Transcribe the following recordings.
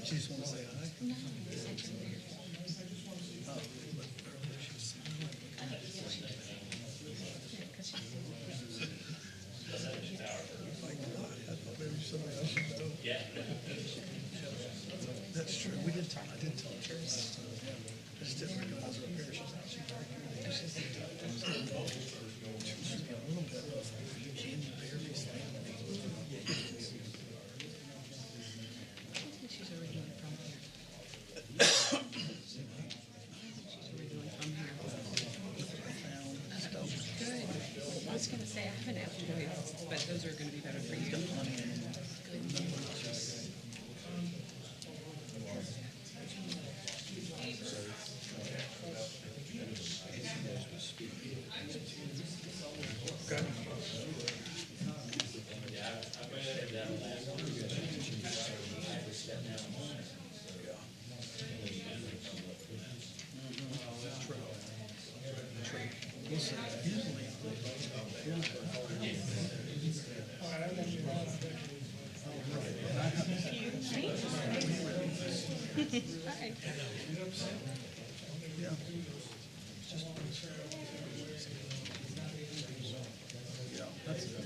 She just want to say hi? No. That's true. We did talk. I did tell her last time. I just didn't realize her repair. She's not. She's very good. She's a little bit. She barely standing. She's originally from here. She's originally from here. Good. I was going to say, I haven't asked you, but those are going to be better for you. Hi. Yeah. Yeah, that's it.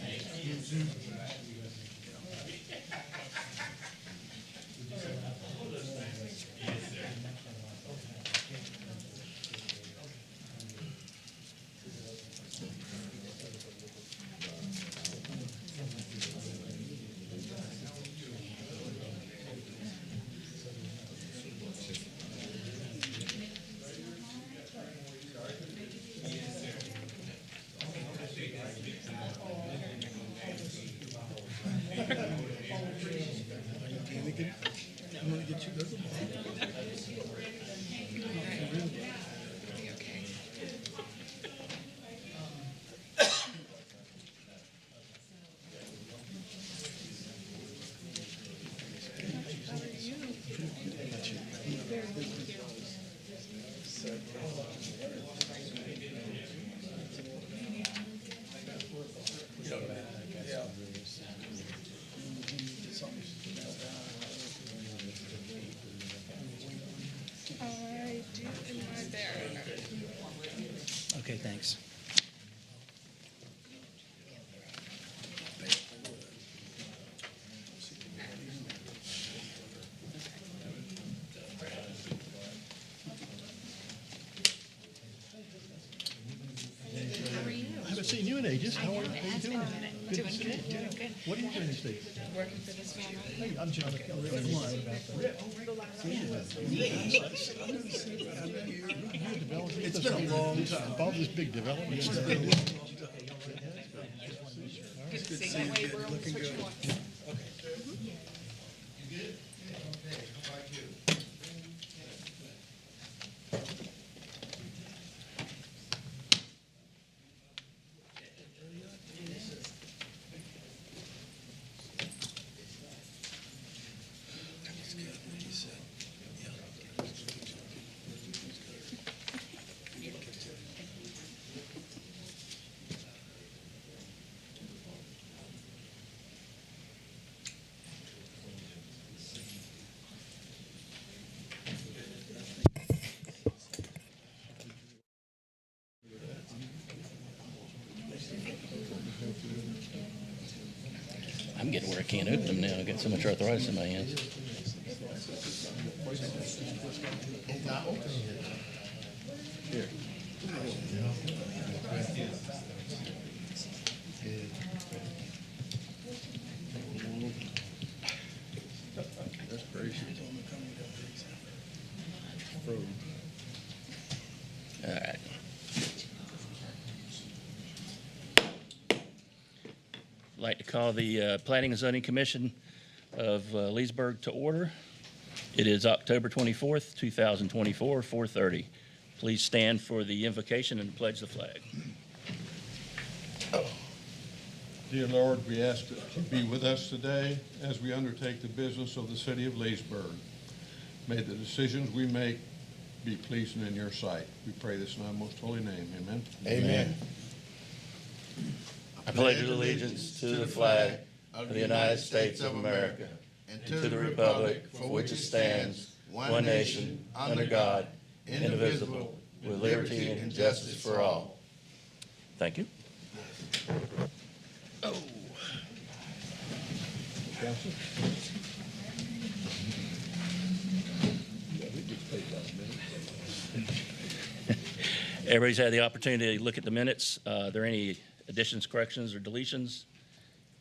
I'm gonna get you those. I do in my there. Okay, thanks. How are you? I haven't seen you in ages. How are you It's been doing? a minute. Good Doing to see good, you. doing good. What are you doing these days? Working for this family. Hey, I'm Jonathan. It's been a long time. All this big development. Good to see you. That way we're on Looking what you good. want. I'm getting where I can't open them now. I got so much arthritis in my hands. Here. That's gracious. All right. I'd like to call the Planning and Zoning Commission of Leesburg to order. It is October 24th, 2024, 4:30. Please stand for the invocation and pledge the flag. Dear Lord, we ask that you be with us today as we undertake the business of the city of Leesburg. May the decisions we make be pleasing in your sight. We pray this in thy most holy name. Amen. Amen. I pledge allegiance to the flag of the United States of America and to the republic for which it stands, one nation, under God, indivisible, with liberty and justice for all. Thank you. Oh. Everybody's had the opportunity to look at the minutes. Are there any additions, corrections, or deletions?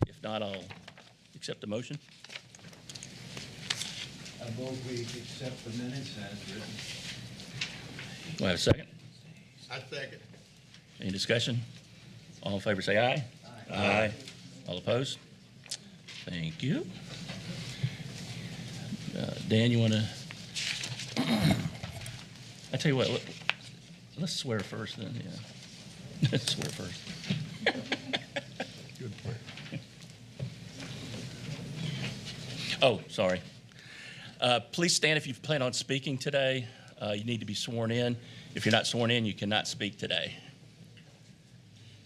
If not, I'll accept the motion. I move we accept the minutes as written. Do I have a second? I second. Any discussion? All in favor say aye. Aye. All opposed? Thank you. Dan, you want to? I tell you what, let's swear first then, yeah. Let's swear first. Good point. Oh, sorry. Please stand if you plan on speaking today. You need to be sworn in. If you're not sworn in, you cannot speak today.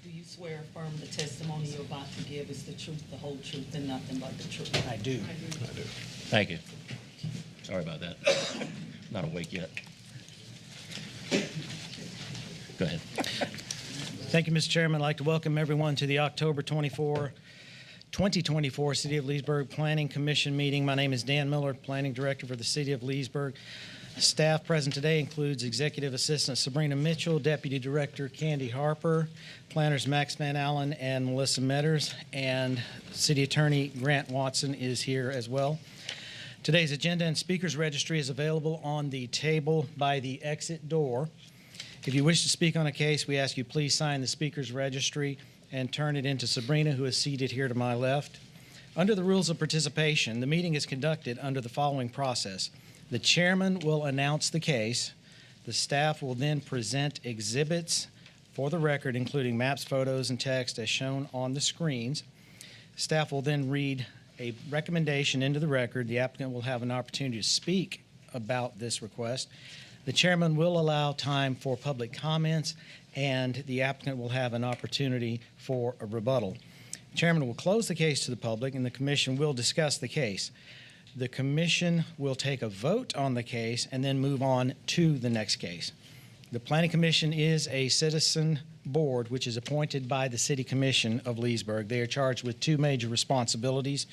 Do you swear or affirm the testimony you're about to give is the truth, the whole truth, and nothing but the truth? I do. Thank you. Sorry about that. Not awake yet. Go ahead. Thank you, Mr. Chairman. I'd like to welcome everyone to the October 2024 City of Leesburg Planning Commission meeting. My name is Dan Miller, Planning Director for the City of Leesburg. Staff present today includes Executive Assistant Sabrina Mitchell, Deputy Director Candy Harper, Planners Max Van Allen and Melissa Metters, and City Attorney Grant Watson is here as well. Today's agenda and speakers registry is available on the table by the exit door. If you wish to speak on a case, we ask you please sign the speakers registry and turn it into Sabrina, who is seated here to my left. Under the rules of participation, the meeting is conducted under the following process. The chairman will announce the case. The staff will then present exhibits for the record, including maps, photos, and text as shown on the screens. Staff will then read a recommendation into the record. The applicant will have an opportunity to speak about this request. The chairman will allow time for public comments, and the applicant will have an opportunity for a rebuttal. The chairman will close the case to the public, and the commission will discuss the case. The commission will take a vote on the case and then move on to the next case. The Planning Commission is a citizen board which is appointed by the City Commission of Leesburg. They are charged with two major responsibilities.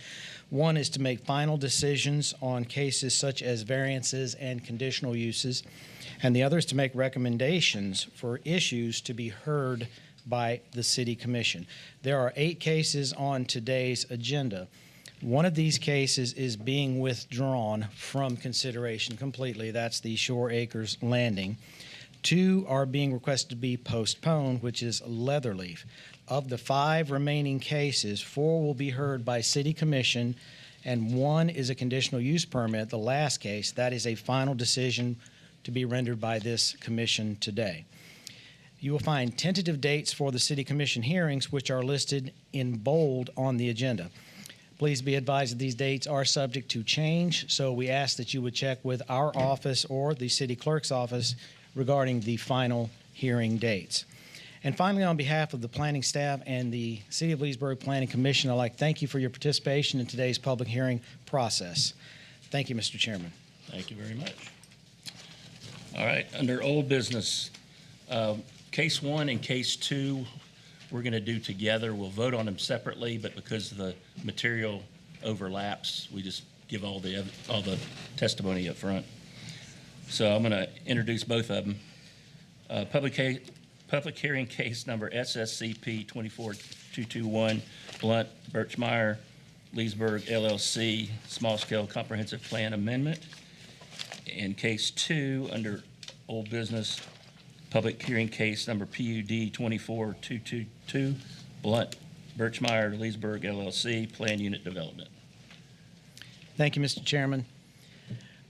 One is to make final decisions on cases such as variances and conditional uses, and the other is to make recommendations for issues to be heard by the City Commission. There are 8 cases on today's agenda. One of these cases is being withdrawn from consideration completely. That's the Shore Acres Landing. 2 are being requested to be postponed, which is Leatherleaf. Of the 5 remaining cases, 4 will be heard by City Commission, and 1 is a conditional use permit, the last case. That is a final decision to be rendered by this commission today. You will find tentative dates for the City Commission hearings, which are listed in bold on the agenda. Please be advised that these dates are subject to change, so we ask that you would check with our office or the City Clerk's office regarding the final hearing dates. And finally, on behalf of the planning staff and the City of Leesburg Planning Commission, I'd like to thank you for your participation in today's public hearing process. Thank you, Mr. Chairman. Thank you very much. All right, under old business, case 1 and case 2, we're going to do together. We'll vote on them separately, but because the material overlaps, we just give all the testimony up front. So I'm going to introduce both of them. Public hearing case number SSCP 24221, Blunt, Birchmeyer, Leesburg, LLC, Small Scale Comprehensive Plan Amendment. And case 2, under old business, public hearing case number PUD 24222, Blunt, Birchmeyer, Leesburg, LLC, Plan Unit Development. Thank you, Mr. Chairman.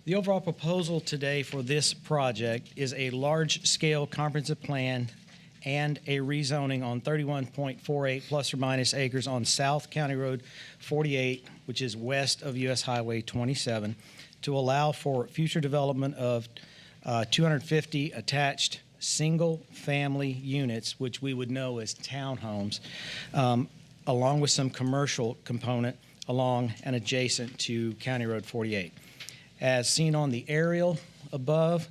The overall proposal today for this project is a large-scale comprehensive plan and a rezoning on 31.48 plus or minus acres on South County Road 48, which is west of U.S. Highway 27, to allow for future development of 250 attached single-family units, which we would know as townhomes, along with some commercial component along and adjacent to County Road 48. As seen on the aerial above,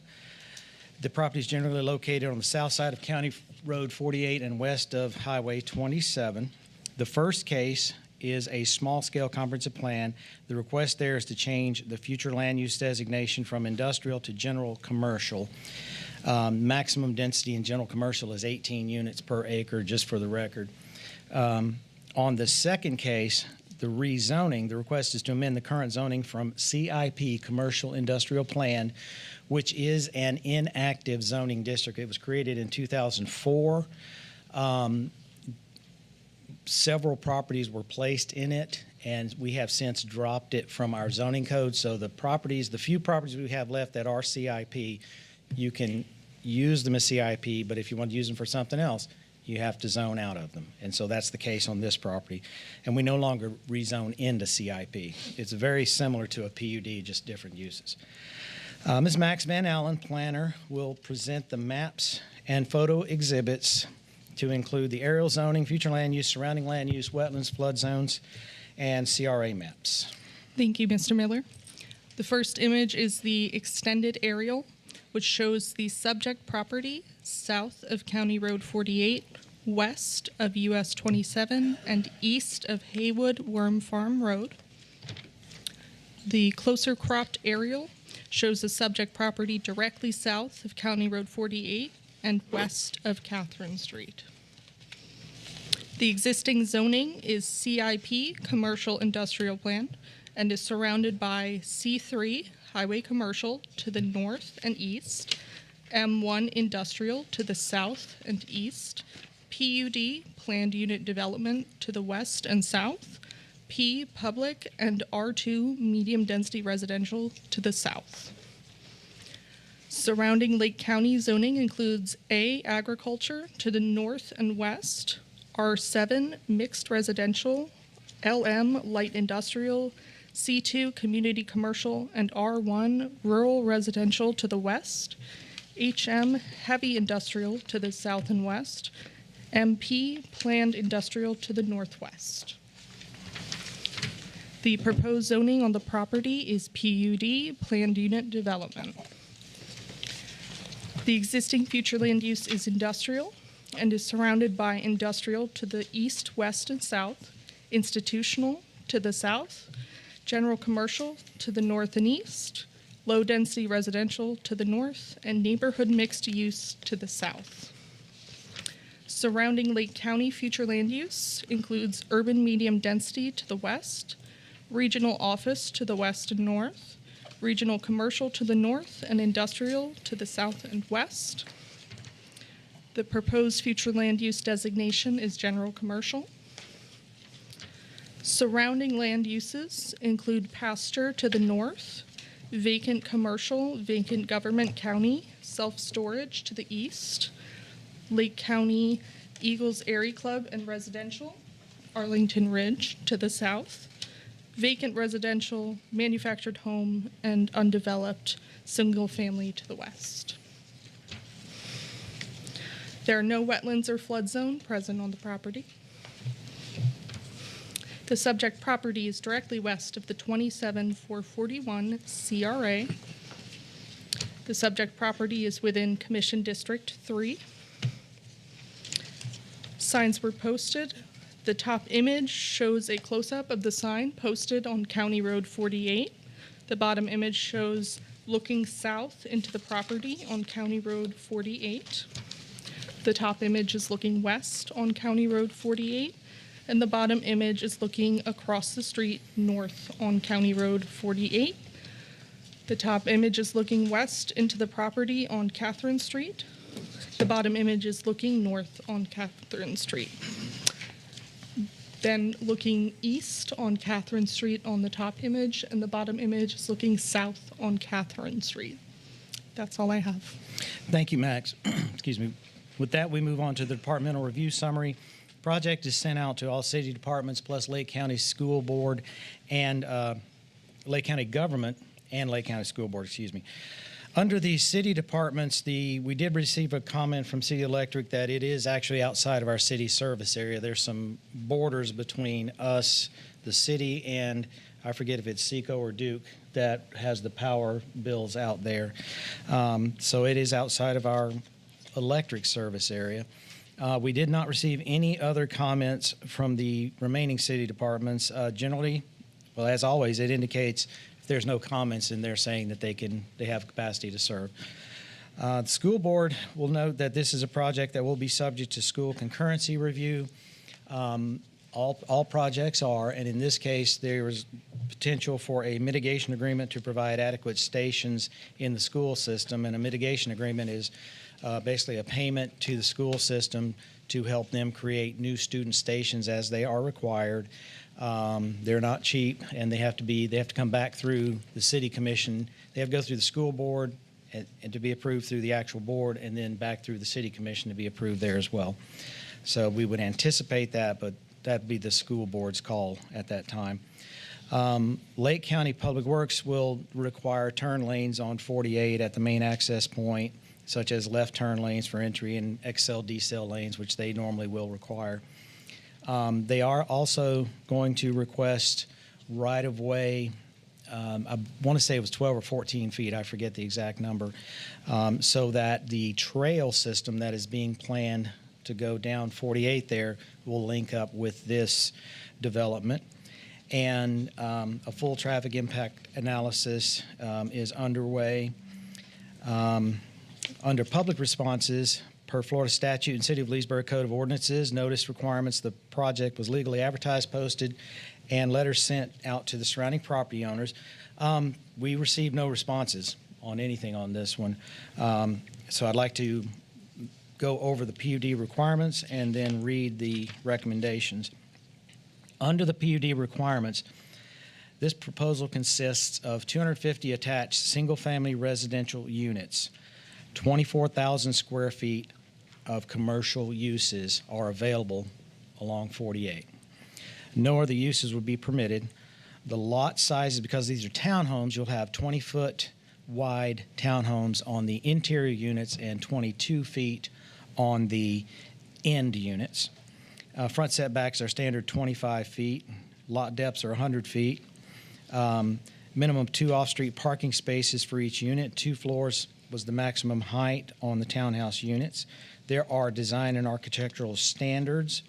the property is generally located on the south side of County Road 48 and west of Highway 27. The first case is a small-scale comprehensive plan. The request there is to change the future land use designation from industrial to general commercial. Maximum density in general commercial is 18 units per acre, just for the record. On the second case, the rezoning, the request is to amend the current zoning from CIP, Commercial Industrial Plan, which is an inactive zoning district. It was created in 2004. Several properties were placed in it, and we have since dropped it from our zoning code. So the few properties we have left that are CIP, you can use them as CIP, but if you want to use them for something else, you have to zone out of them. And so that's the case on this property. And we no longer rezone into CIP. It's very similar to a PUD, just different uses. Ms. Max Van Allen, planner, will present the maps and photo exhibits to include the aerial zoning, future land use, surrounding land use, wetlands, flood zones, and CRA maps. Thank you, Mr. Miller. The first image is the extended aerial, which shows the subject property south of County Road 48, west of US 27, and east of Haywood Worm Farm Road. The closer cropped aerial shows the subject property directly south of County Road 48 and west of Catherine Street. The existing zoning is CIP, Commercial Industrial Plan, and is surrounded by C3, Highway Commercial, to the north and east, M1 Industrial to the south and east, PUD, Planned Unit Development, to the west and south, P, Public, and R2, Medium Density Residential, to the south. Surrounding Lake County zoning includes A, Agriculture, to the north and west, R7, Mixed Residential, LM, Light Industrial, C2, Community Commercial, and R1, Rural Residential, to the west, HM, Heavy Industrial, to the south and west, MP, Planned Industrial, to the northwest. The proposed zoning on the property is PUD, Planned Unit Development. The existing future land use is industrial and is surrounded by industrial to the east, west, and south, institutional to the south, general commercial to the north and east, low-density residential to the north, and neighborhood mixed use to the south. Surrounding Lake County future land use includes urban medium density to the west, regional office to the west and north, regional commercial to the north, and industrial to the south and west. The proposed future land use designation is general commercial. Surrounding land uses include pasture to the north, vacant commercial, vacant government county, self-storage to the east, Lake County Eagles Airy Club and residential, Arlington Ridge to the south, vacant residential, manufactured home, and undeveloped single family to the west. There are no wetlands or flood zone present on the property. The subject property is directly west of the 27441 CRA. The subject property is within Commission District 3. Signs were posted. The top image shows a close-up of the sign posted on County Road 48. The bottom image shows looking south into the property on County Road 48. The top image is looking west on County Road 48, and the bottom image is looking across the street north on County Road 48. The top image is looking west into the property on Catherine Street. The bottom image is looking north on Catherine Street. Then looking east on Catherine Street on the top image, and the bottom image is looking south on Catherine Street. That's all I have. Thank you, Max. Excuse me. With that, we move on to the departmental review summary. Project is sent out to all city departments plus Lake County School Board and Lake County Government and Lake County School Board, excuse me. Under the city departments, we did receive a comment from City Electric that it is actually outside of our city service area. There's some borders between us, the city, and I forget if it's Seco or Duke that has the power bills out there. So it is outside of our electric service area. We did not receive any other comments from the remaining city departments. Generally, well, as always, it indicates if there's no comments, and they're saying that they have capacity to serve. The school board will note that this is a project that will be subject to school concurrency review. All projects are, and in this case, there is potential for a mitigation agreement to provide adequate stations in the school system, and a mitigation agreement is basically a payment to the school system to help them create new student stations as they are required. They're not cheap, and they have to come back through the city commission. They have to go through the school board and to be approved through the actual board, and then back through the city commission to be approved there as well. So we would anticipate that, but that'd be the school board's call at that time. Lake County Public Works will require turn lanes on 48 at the main access point, such as left turn lanes for entry and XL decel lanes, which they normally will require. They are also going to request right-of-way, I want to say it was 12 or 14 feet, I forget the exact number, so that the trail system that is being planned to go down 48 there will link up with this development. And a full traffic impact analysis is underway. Under public responses, per Florida statute and City of Leesburg Code of Ordinances, notice requirements, the project was legally advertised, posted, and letters sent out to the surrounding property owners. We received no responses on anything on this one. So I'd like to go over the PUD requirements and then read the recommendations. Under the PUD requirements, this proposal consists of 250 attached single-family residential units. 24,000 square feet of commercial uses are available along 48. No other uses would be permitted. The lot sizes, because these are townhomes, you'll have 20-foot wide townhomes on the interior units and 22 feet on the end units. Front setbacks are standard 25 feet. Lot depths are 100 feet. Minimum 2 off-street parking spaces for each unit. 2 floors was the maximum height on the townhouse units. There are design and architectural standards.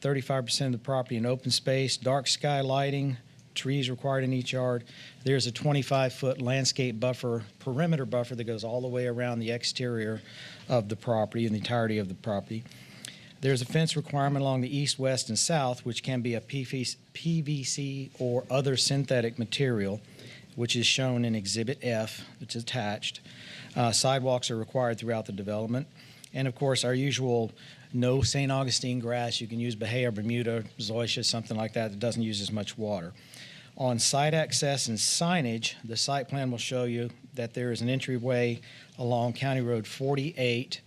35% of the property in open space, dark sky lighting, trees required in each yard. There's a 25-foot landscape buffer, perimeter buffer that goes all the way around the exterior of the property and the entirety of the property. There's a fence requirement along the east, west, and south, which can be a PVC or other synthetic material, which is shown in Exhibit F, which is attached. Sidewalks are required throughout the development. And, of course, our usual no St. Augustine grass. You can use Bahia, Bermuda, zoysia, something like that that doesn't use as much water. On site access and signage, the site plan will show you that there is an entryway along County Road 48.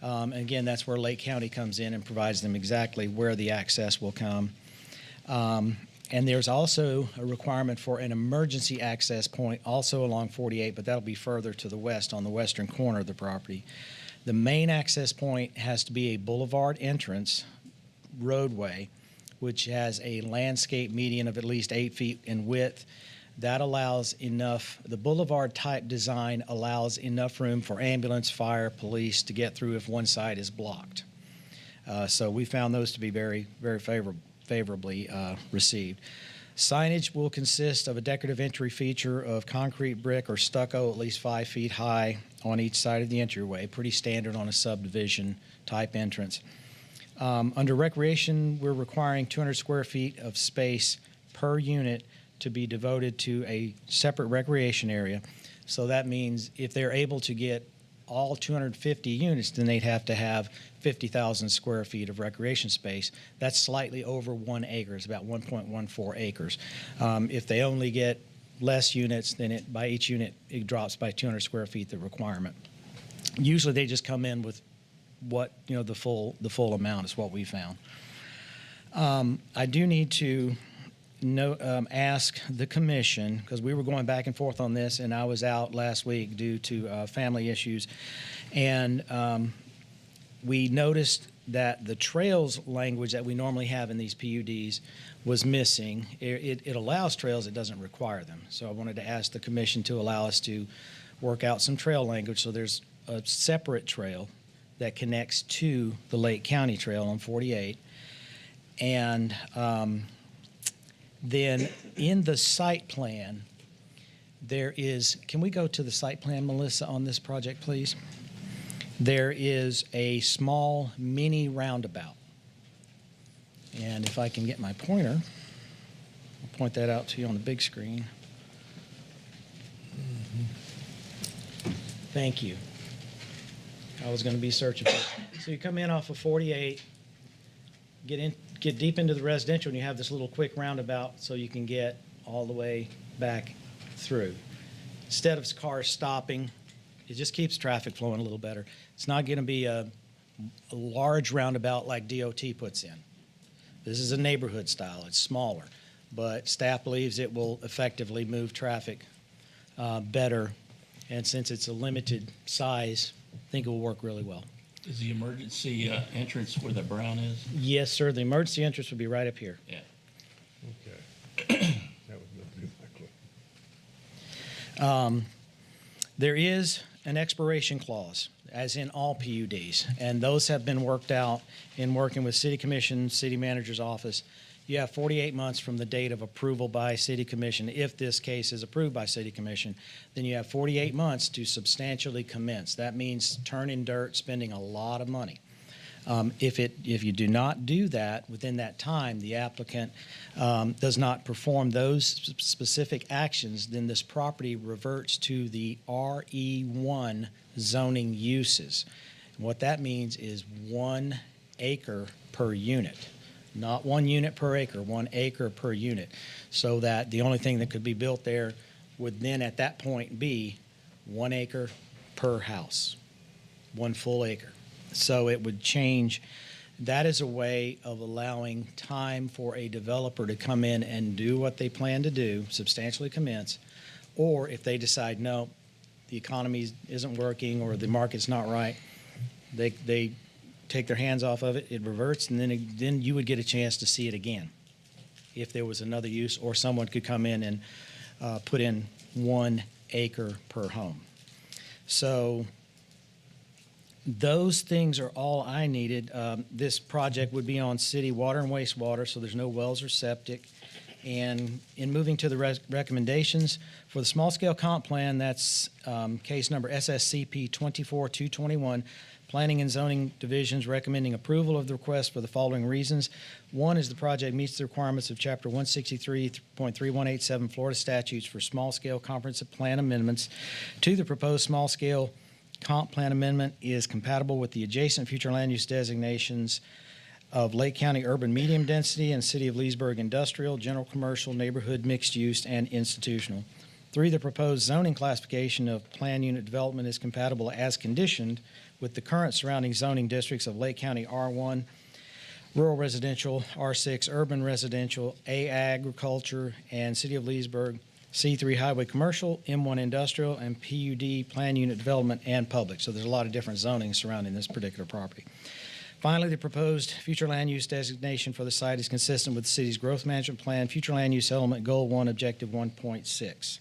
And again, that's where Lake County comes in and provides them exactly where the access will come. And there's also a requirement for an emergency access point also along 48, but that'll be further to the west on the western corner of the property. The main access point has to be a boulevard entrance roadway, which has a landscape median of at least 8 feet in width. That allows enough, the boulevard type design allows enough room for ambulance, fire, police to get through if one side is blocked. So we found those to be very, very favorably received. Signage will consist of a decorative entry feature of concrete brick or stucco at least 5 feet high on each side of the entryway, pretty standard on a subdivision type entrance. Under recreation, we're requiring 200 square feet of space per unit to be devoted to a separate recreation area. So that means if they're able to get all 250 units, then they'd have to have 50,000 square feet of recreation space. That's slightly over 1 acre. It's about 1.14 acres. If they only get less units, then by each unit, it drops by 200 square feet, the requirement. Usually they just come in with what, the full amount is what we found. I do need to ask the commission, because we were going back and forth on this, and I was out last week due to family issues, and we noticed that the trails language that we normally have in these PUDs was missing. It allows trails, it doesn't require them. So I wanted to ask the commission to allow us to work out some trail language. So there's a separate trail that connects to the Lake County Trail on 48. And then in the site plan, there is, can we go to the site plan, Melissa, on this project, please? There is a small mini roundabout. And if I can get my pointer, I'll point that out to you on the big screen. Thank you. I was going to be searching for it. So you come in off of 48, get deep into the residential, and you have this little quick roundabout so you can get all the way back through. Instead of cars stopping, it just keeps traffic flowing a little better. It's not going to be a large roundabout like DOT puts in. This is a neighborhood style. It's smaller, but staff believes it will effectively move traffic better. And since it's a limited size, I think it will work really well. Is the emergency entrance where the brown is? Yes, sir. The emergency entrance would be right up here. Yeah. Okay. That was my question. There is an expiration clause, as in all PUDs, and those have been worked out in working with City Commission, City Manager's Office. You have 48 months from the date of approval by City Commission. If this case is approved by City Commission, then you have 48 months to substantially commence. That means turning dirt, spending a lot of money. If you do not do that within that time, the applicant does not perform those specific actions, then this property reverts to the RE1 zoning uses. What that means is 1 acre per unit. Not 1 unit per acre, 1 acre per unit. So that the only thing that could be built there would then at that point be 1 acre per house, 1 full acre. So it would change. That is a way of allowing time for a developer to come in and do what they plan to do, substantially commence, or if they decide, no, the economy isn't working or the market's not right, they take their hands off of it, it reverts, and then you would get a chance to see it again if there was another use, or someone could come in and put in 1 acre per home. So those things are all I needed. This project would be on city water and wastewater, so there's no wells or septic. And in moving to the recommendations for the small-scale comp plan, that's case number SSCP 24221, Planning and Zoning Divisions recommending approval of the request for the following reasons. One is the project meets the requirements of Chapter 163.3187 Florida statutes for small-scale comprehensive plan amendments. Two, the proposed small-scale comp plan amendment is compatible with the adjacent future land use designations of Lake County urban medium density and City of Leesburg industrial, general commercial, neighborhood mixed use, and institutional. Three, the proposed zoning classification of plan unit development is compatible as conditioned with the current surrounding zoning districts of Lake County R1, rural residential, R6, urban residential, A agriculture, and City of Leesburg C3 highway commercial, M1 industrial, and PUD plan unit development and public. So there's a lot of different zoning surrounding this particular property. Finally, the proposed future land use designation for the site is consistent with the city's growth management plan, future land use element goal 1, objective 1.6.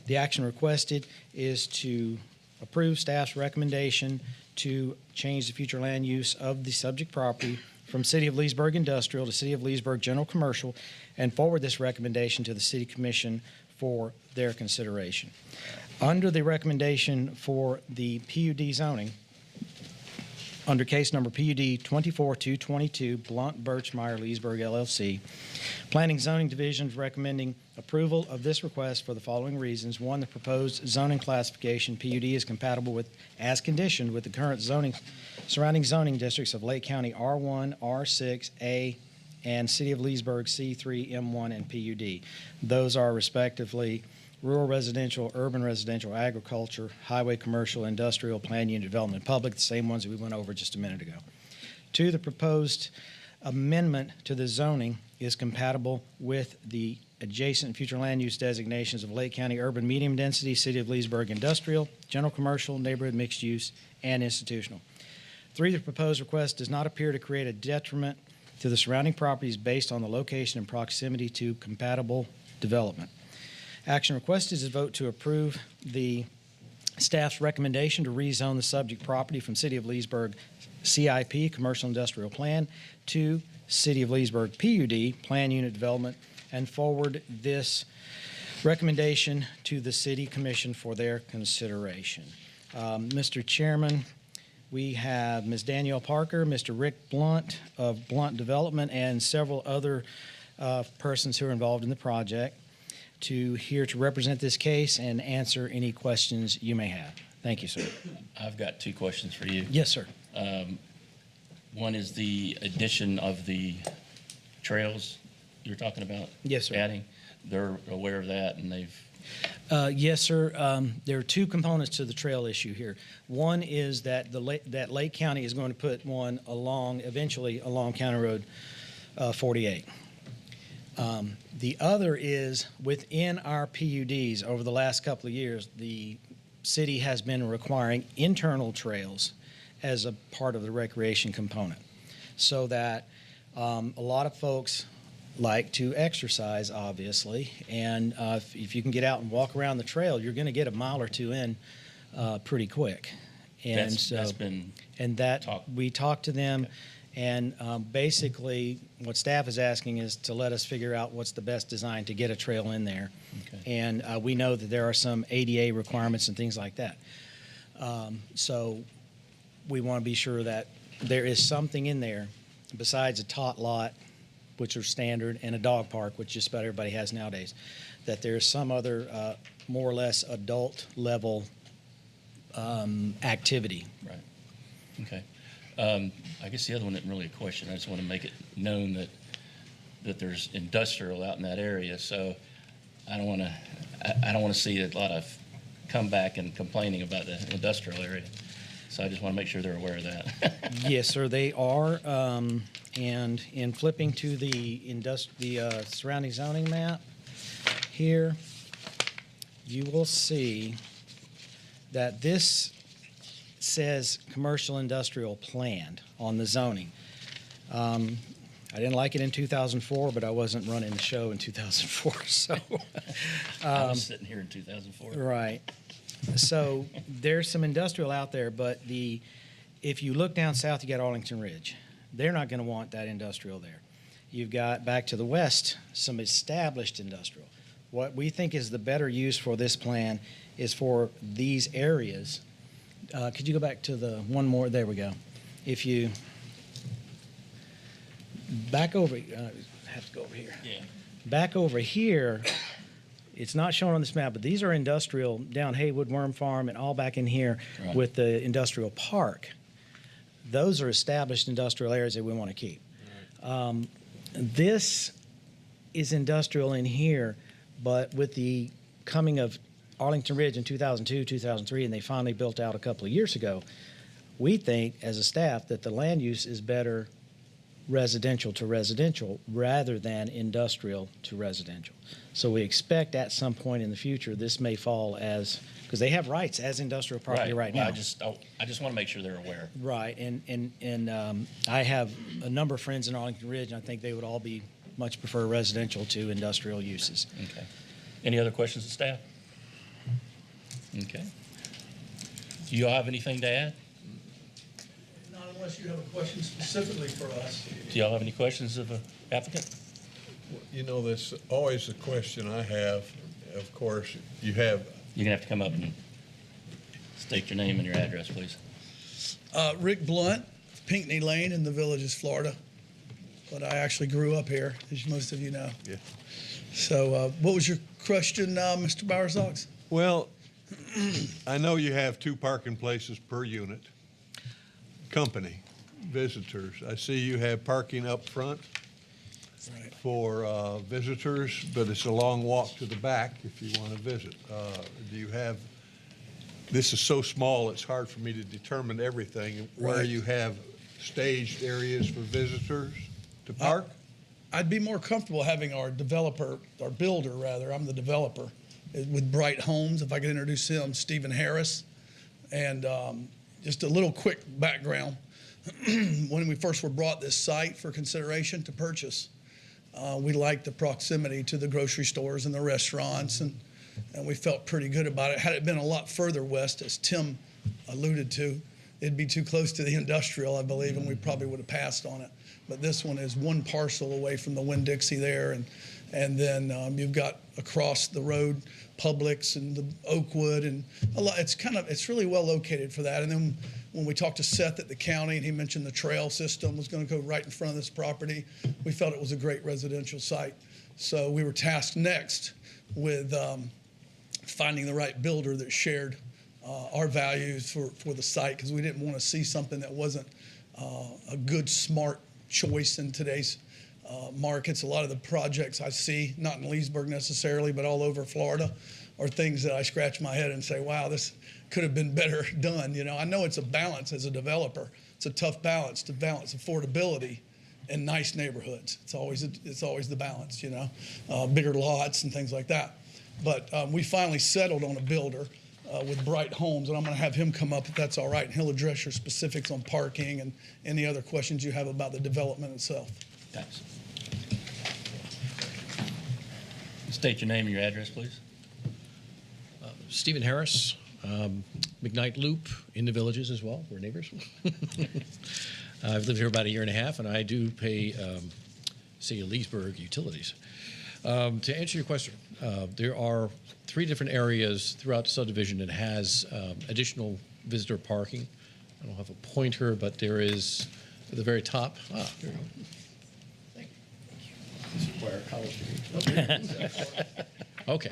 The action requested is to approve staff's recommendation to change the future land use of the subject property from City of Leesburg industrial to City of Leesburg general commercial, and forward this recommendation to the City Commission for their consideration. Under the recommendation for the PUD zoning, under case number PUD 24222, Blunt Birchmeyer Leesburg LLC, Planning Zoning Division is recommending approval of this request for the following reasons. One, the proposed zoning classification PUD is compatible with, as conditioned, with the current surrounding zoning districts of Lake County R1, R6, A, and City of Leesburg C3, M1, and PUD. Those are respectively rural residential, urban residential, agriculture, highway commercial, industrial, plan unit development, public, the same ones that we went over just a minute ago. Two, the proposed amendment to the zoning is compatible with the adjacent future land use designations of Lake County urban medium density, City of Leesburg industrial, general commercial, neighborhood mixed use, and institutional. 3, the proposed request does not appear to create a detriment to the surrounding properties based on the location and proximity to compatible development. Action requested is a vote to approve the staff's recommendation to rezone the subject property from City of Leesburg CIP, Commercial Industrial Plan, to City of Leesburg PUD, Plan Unit Development, and forward this recommendation to the City Commission for their consideration. Mr. Chairman, we have Ms. Danielle Parker, Mr. Rick Blunt of Blunt Development, and several other persons who are involved in the project here to represent this case and answer any questions you may have. Thank you, sir. I've got 2 questions for you. Yes, sir. One is the addition of the trails you're talking about. Yes, sir. Adding. They're aware of that, and they've. Yes, sir. There are 2 components to the trail issue here. One is that that Lake County is going to put one eventually along County Road 48. The other is within our PUDs over the last couple of years, the city has been requiring internal trails as a part of the recreation component, so that a lot of folks like to exercise, obviously, and if you can get out and walk around the trail, you're going to get a mile or 2 in pretty quick. And that's been we talked to them, and basically what staff is asking is to let us figure out what's the best design to get a trail in there. Okay. And we know that there are some ADA requirements and things like that. So we want to be sure that there is something in there besides a tot lot, which are standard, and a dog park, which just about everybody has nowadays, that there's some other more or less adult level activity. Right. Okay. I guess the other one isn't really a question. I just want to make it known that there's industrial out in that area. So I don't want to see a lot of comeback and complaining about the industrial area. So I just want to make sure they're aware of that. Yes, sir, they are. And in flipping to the surrounding zoning map here, you will see that this says commercial industrial planned on the zoning. I didn't like it in 2004, but I wasn't running the show in 2004, so. I was sitting here in 2004. Right. So there's some industrial out there, but if you look down south, you got Arlington Ridge. They're not going to want that industrial there. You've got back to the west some established industrial. What we think is the better use for this plan is for these areas. Could you go back to the one more? There we go. If you back over, have to go over here. Yeah. Back over here, it's not shown on this map, but these are industrial down Haywood Worm Farm and all back in here Right. with the industrial park. Those are established industrial areas that we want to keep. This is industrial in here, but with the coming of Arlington Ridge in 2002, 2003, and they finally built out a couple of years ago, we think as a staff that the land use is better residential to residential rather than industrial to residential. So we expect at some point in the future this may fall as, because they have rights as industrial property right Well, now. I just want to make sure they're aware. Right, and I have a number of friends in Arlington Ridge, and I think they would all be much prefer residential to industrial uses. Okay. Any other questions of staff? Okay. Do you all have anything to add? Not unless you have a question specifically for us. Do y'all have any questions of the applicant? You know, that's always the question I have. Of course, you have, You're going to have to come up and state your name and your address, please. Rick Blunt, Pinckney Lane in the Villages, Florida. But I actually grew up here, as most of you know. Yeah. So what was your question, Mr. Bowersox? Well, I know you have 2 parking places per unit. Company, visitors. I see you have parking up front Right. for visitors, but it's a long walk to the back if you want to visit. Do you have, this is so small, it's hard for me to determine everything. Where Right. you have staged areas for visitors? To park? I'd be more comfortable having our developer, our builder rather, I'm the developer, with Bright Homes, if I could introduce him, Stephen Harris. And just a little quick background. When we first were brought this site for consideration to purchase, we liked the proximity to the grocery stores and the restaurants, and we felt pretty good about it. Had it been a lot further west, as Tim alluded to, it'd be too close to the industrial, I believe, and we probably would have passed on it. But this one is one parcel away from the Winn-Dixie there, and then you've got across the road Publix and the Oakwood, and a lot. It's really well located for that. And then when we talked to Seth at the county, and he mentioned the trail system was going to go right in front of this property, we felt it was a great residential site. So we were tasked next with finding the right builder that shared our values for the site, because we didn't want to see something that wasn't a good, smart choice in today's markets. A lot of the projects I see, not in Leesburg necessarily, but all over Florida, are things that I scratch my head and say, wow, this could have been better done. You know, I know it's a balance as a developer. It's a tough balance to balance affordability and nice neighborhoods. It's always the balance, you know, bigger lots and things like that. But we finally settled on a builder with Bright Homes, and I'm going to have him come up if that's all right, and he'll address your specifics on parking and any other questions you have about the development itself. Thanks. State your name and your address, please. Stephen Harris, McKnight Loop in the Villages as well. We're neighbors. I've lived here about a year and a half, and I do pay City of Leesburg utilities. To answer your question, there are 3 different areas throughout the subdivision that has additional visitor parking. I don't have a pointer, but there is at the very top. There you go. Thank you. This requires college degree. Okay.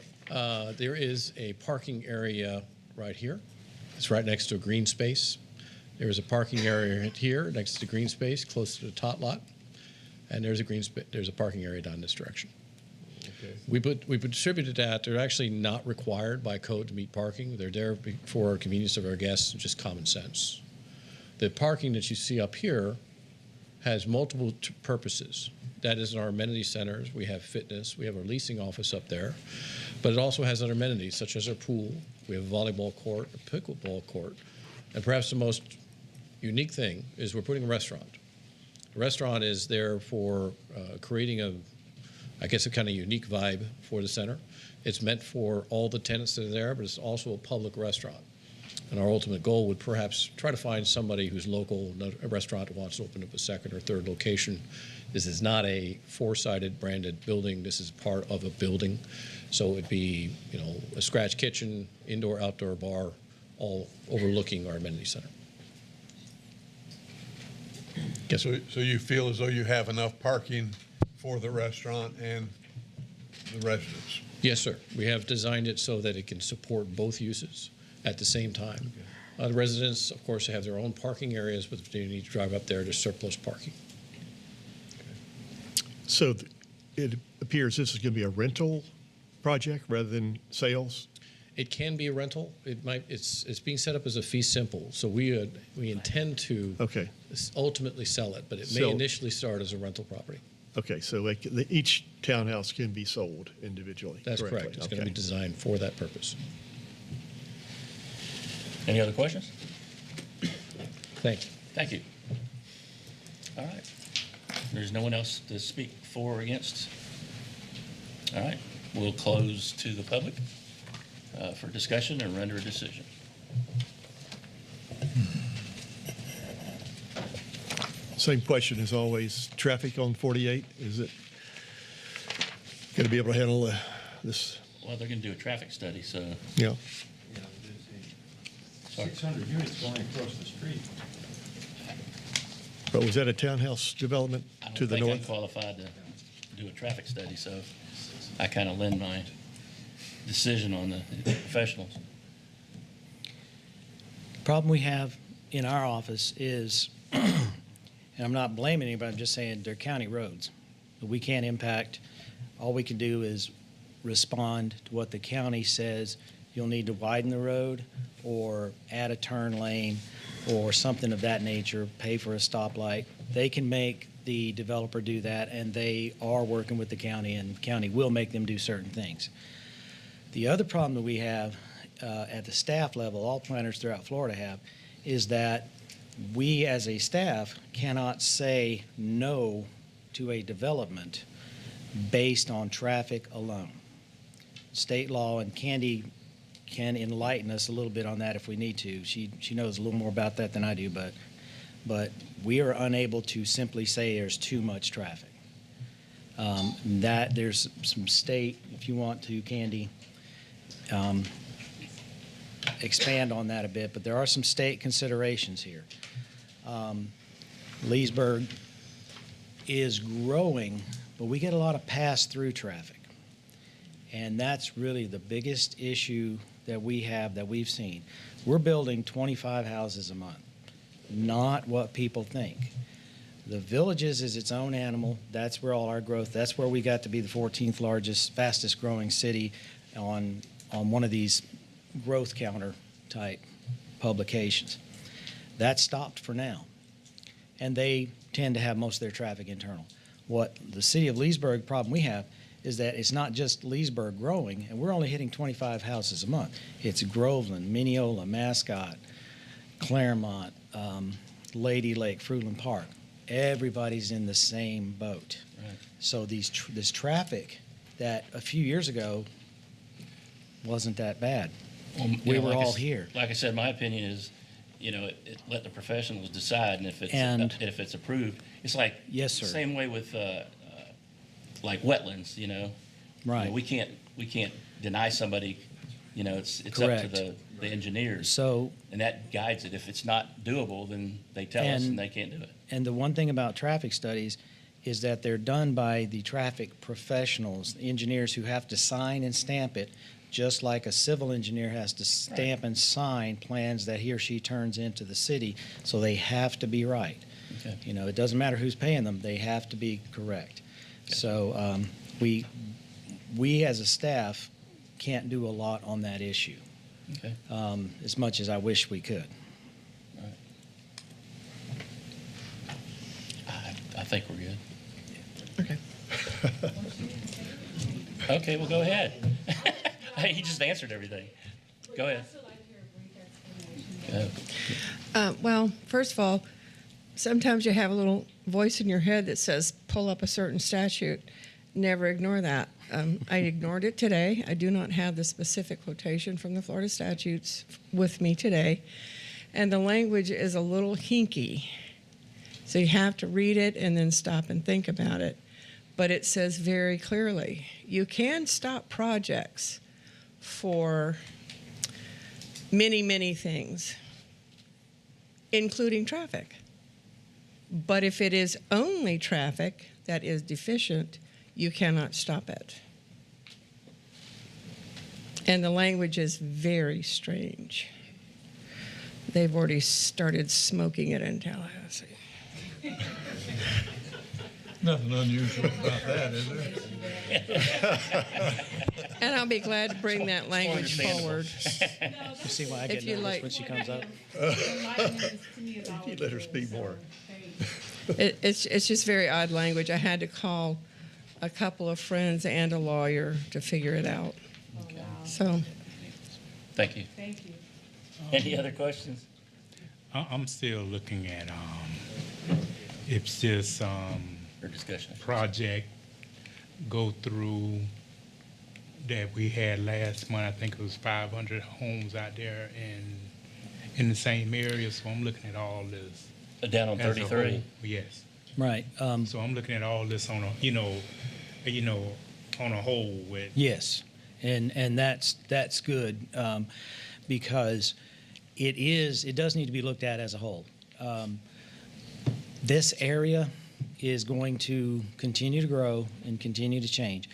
There is a parking area right here. It's right next to a green space. There is a parking area here next to green space, close to the tot lot, and there's a parking area down this direction. Okay. We distributed that. They're actually not required by code to meet parking. They're there for convenience of our guests and just common sense. The parking that you see up here has multiple purposes. That is in our amenity centers. We have fitness. We have our leasing office up there. But it also has other amenities, such as our pool. We have a volleyball court, a pickleball court. And perhaps the most unique thing is we're putting a restaurant. The restaurant is there for creating a kind of unique vibe for the center. It's meant for all the tenants that are there, but it's also a public restaurant. And our ultimate goal would perhaps try to find somebody who's local, a restaurant that wants to open up a second or third location. This is not a four-sided branded building. This is part of a building. So it'd be, a scratch kitchen, indoor, outdoor bar, all overlooking our amenity center. Yes. So you feel as though you have enough parking for the restaurant and the residents? Yes, sir. We have designed it so that it can support both uses at the same time. Okay. The residents, of course, have their own parking areas, but they need to drive up there to surplus parking. Okay. So it appears this is going to be a rental project rather than sales? It can be a rental. It's being set up as a fee simple. So we intend to ultimately sell it, but it may initially start as a rental property. Okay, so each townhouse can be sold individually. That's correct. It's going to be designed for that purpose. Any other questions? Thank you. Thank you. All right. There's no one else to speak for or against. All right. We'll close to the public for discussion and render a decision. Same question as always. Traffic on 48, is it going to be able to handle this? Well, they're going to do a traffic study, so. Yeah. 600 units going across the street. But was that a townhouse development to the north? I don't think I'm qualified to do a traffic study, so I kind of lend my decision on the professionals. The problem we have in our office is, and I'm not blaming anybody, I'm just saying they're county roads. We can't impact. All we can do is respond to what the county says. You'll need to widen the road or add a turn lane or something of that nature, pay for a stoplight. They can make the developer do that, and they are working with the county, and the county will make them do certain things. The other problem that we have at the staff level, all planners throughout Florida have, is that we as a staff cannot say no to a development based on traffic alone. State law, and Candy can enlighten us a little bit on that if we need to. She knows a little more about that than I do, but we are unable to simply say there's too much traffic. That there's some state, if you want to, Candy, expand on that a bit, but there are some state considerations here. Leesburg is growing, but we get a lot of pass-through traffic. And that's really the biggest issue that we have, that we've seen. We're building 25 houses a month, not what people think. The Villages is its own animal. That's where all our growth, that's where we got to be the 14th largest, fastest growing city on one of these growth counter type publications. That stopped for now. And they tend to have most of their traffic internal. What the city of Leesburg problem we have is that it's not just Leesburg growing, and we're only hitting 25 houses a month. It's Groveland, Mineola, Mascot, Claremont, Lady Lake, Fruitland Park. Everybody's in the same boat. Right. So this traffic that a few years ago wasn't that bad. Well, you We know, were like I all s- here. Like I said, my opinion is, let the professionals decide, and if it's approved, it's like Yes, sir. same way with like wetlands. Right. We can't deny somebody. It's up Correct. to the engineers, So, and that guides it. If it's not doable, then they tell us, and they can't do it. and the one thing about traffic studies is that they're done by the traffic professionals, engineers who have to sign and stamp it, just like a civil engineer has to stamp and sign plans that he or she turns into the city. So they have to be right. Okay. It doesn't matter who's paying them, they have to be correct. Okay. So we as a staff can't do a lot on that issue, Okay. as much as I wish we could. All right. I think we're good. Okay. Okay, well, go ahead. He just answered everything. Go ahead. Well, first of all, sometimes you have a little voice in your head that says, pull up a certain statute. Never ignore that. I ignored it today. I do not have the specific quotation from the Florida statutes with me today. And the language is a little hinky. So you have to read it and then stop and think about it. But it says very clearly, you can stop projects for many, many things, including traffic. But if it is only traffic that is deficient, you cannot stop it. And the language is very strange. They've already started smoking it in Tallahassee. Nothing unusual about that, is there? And I'll be glad to bring that language forward. You see why I If get you nervous like- when she comes up? You let her speak more. It's just very odd language. I had to call a couple of friends and a lawyer to figure it out. So, Thank you. Thank you. Any other questions? I'm still looking at, if this, Or discussion? project go through that we had last month, I think it was 500 homes out there in the same area, so I'm looking at all this. Down on as a 33. whole. Yes. Right. So I'm looking at all this on a whole with. Yes, and that's good, because it does need to be looked at as a whole. This area is going to continue to grow and continue to change.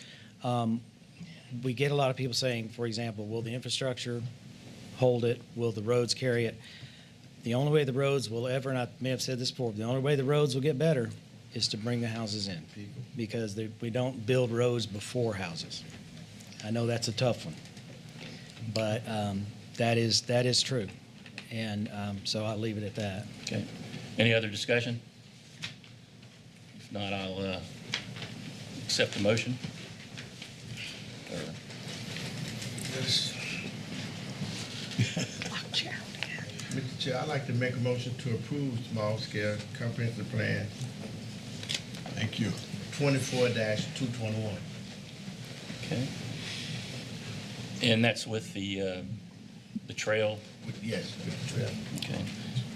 We get a lot of people saying, for example, will the infrastructure hold it? Will the roads carry it? The only way the roads will ever, and I may have said this before, the only way the roads will get better is to bring the houses in, because we don't build roads before houses. I know that's a tough one, but that is true, and so I'll leave it at that. Okay. Any other discussion? If not, I'll accept the motion. Or- Mr. Chair, I'd like to make a motion to approve small-scale comprehensive plan Thank you. 24-221. Okay. And that's with the trail. Yes, with the trail. Okay.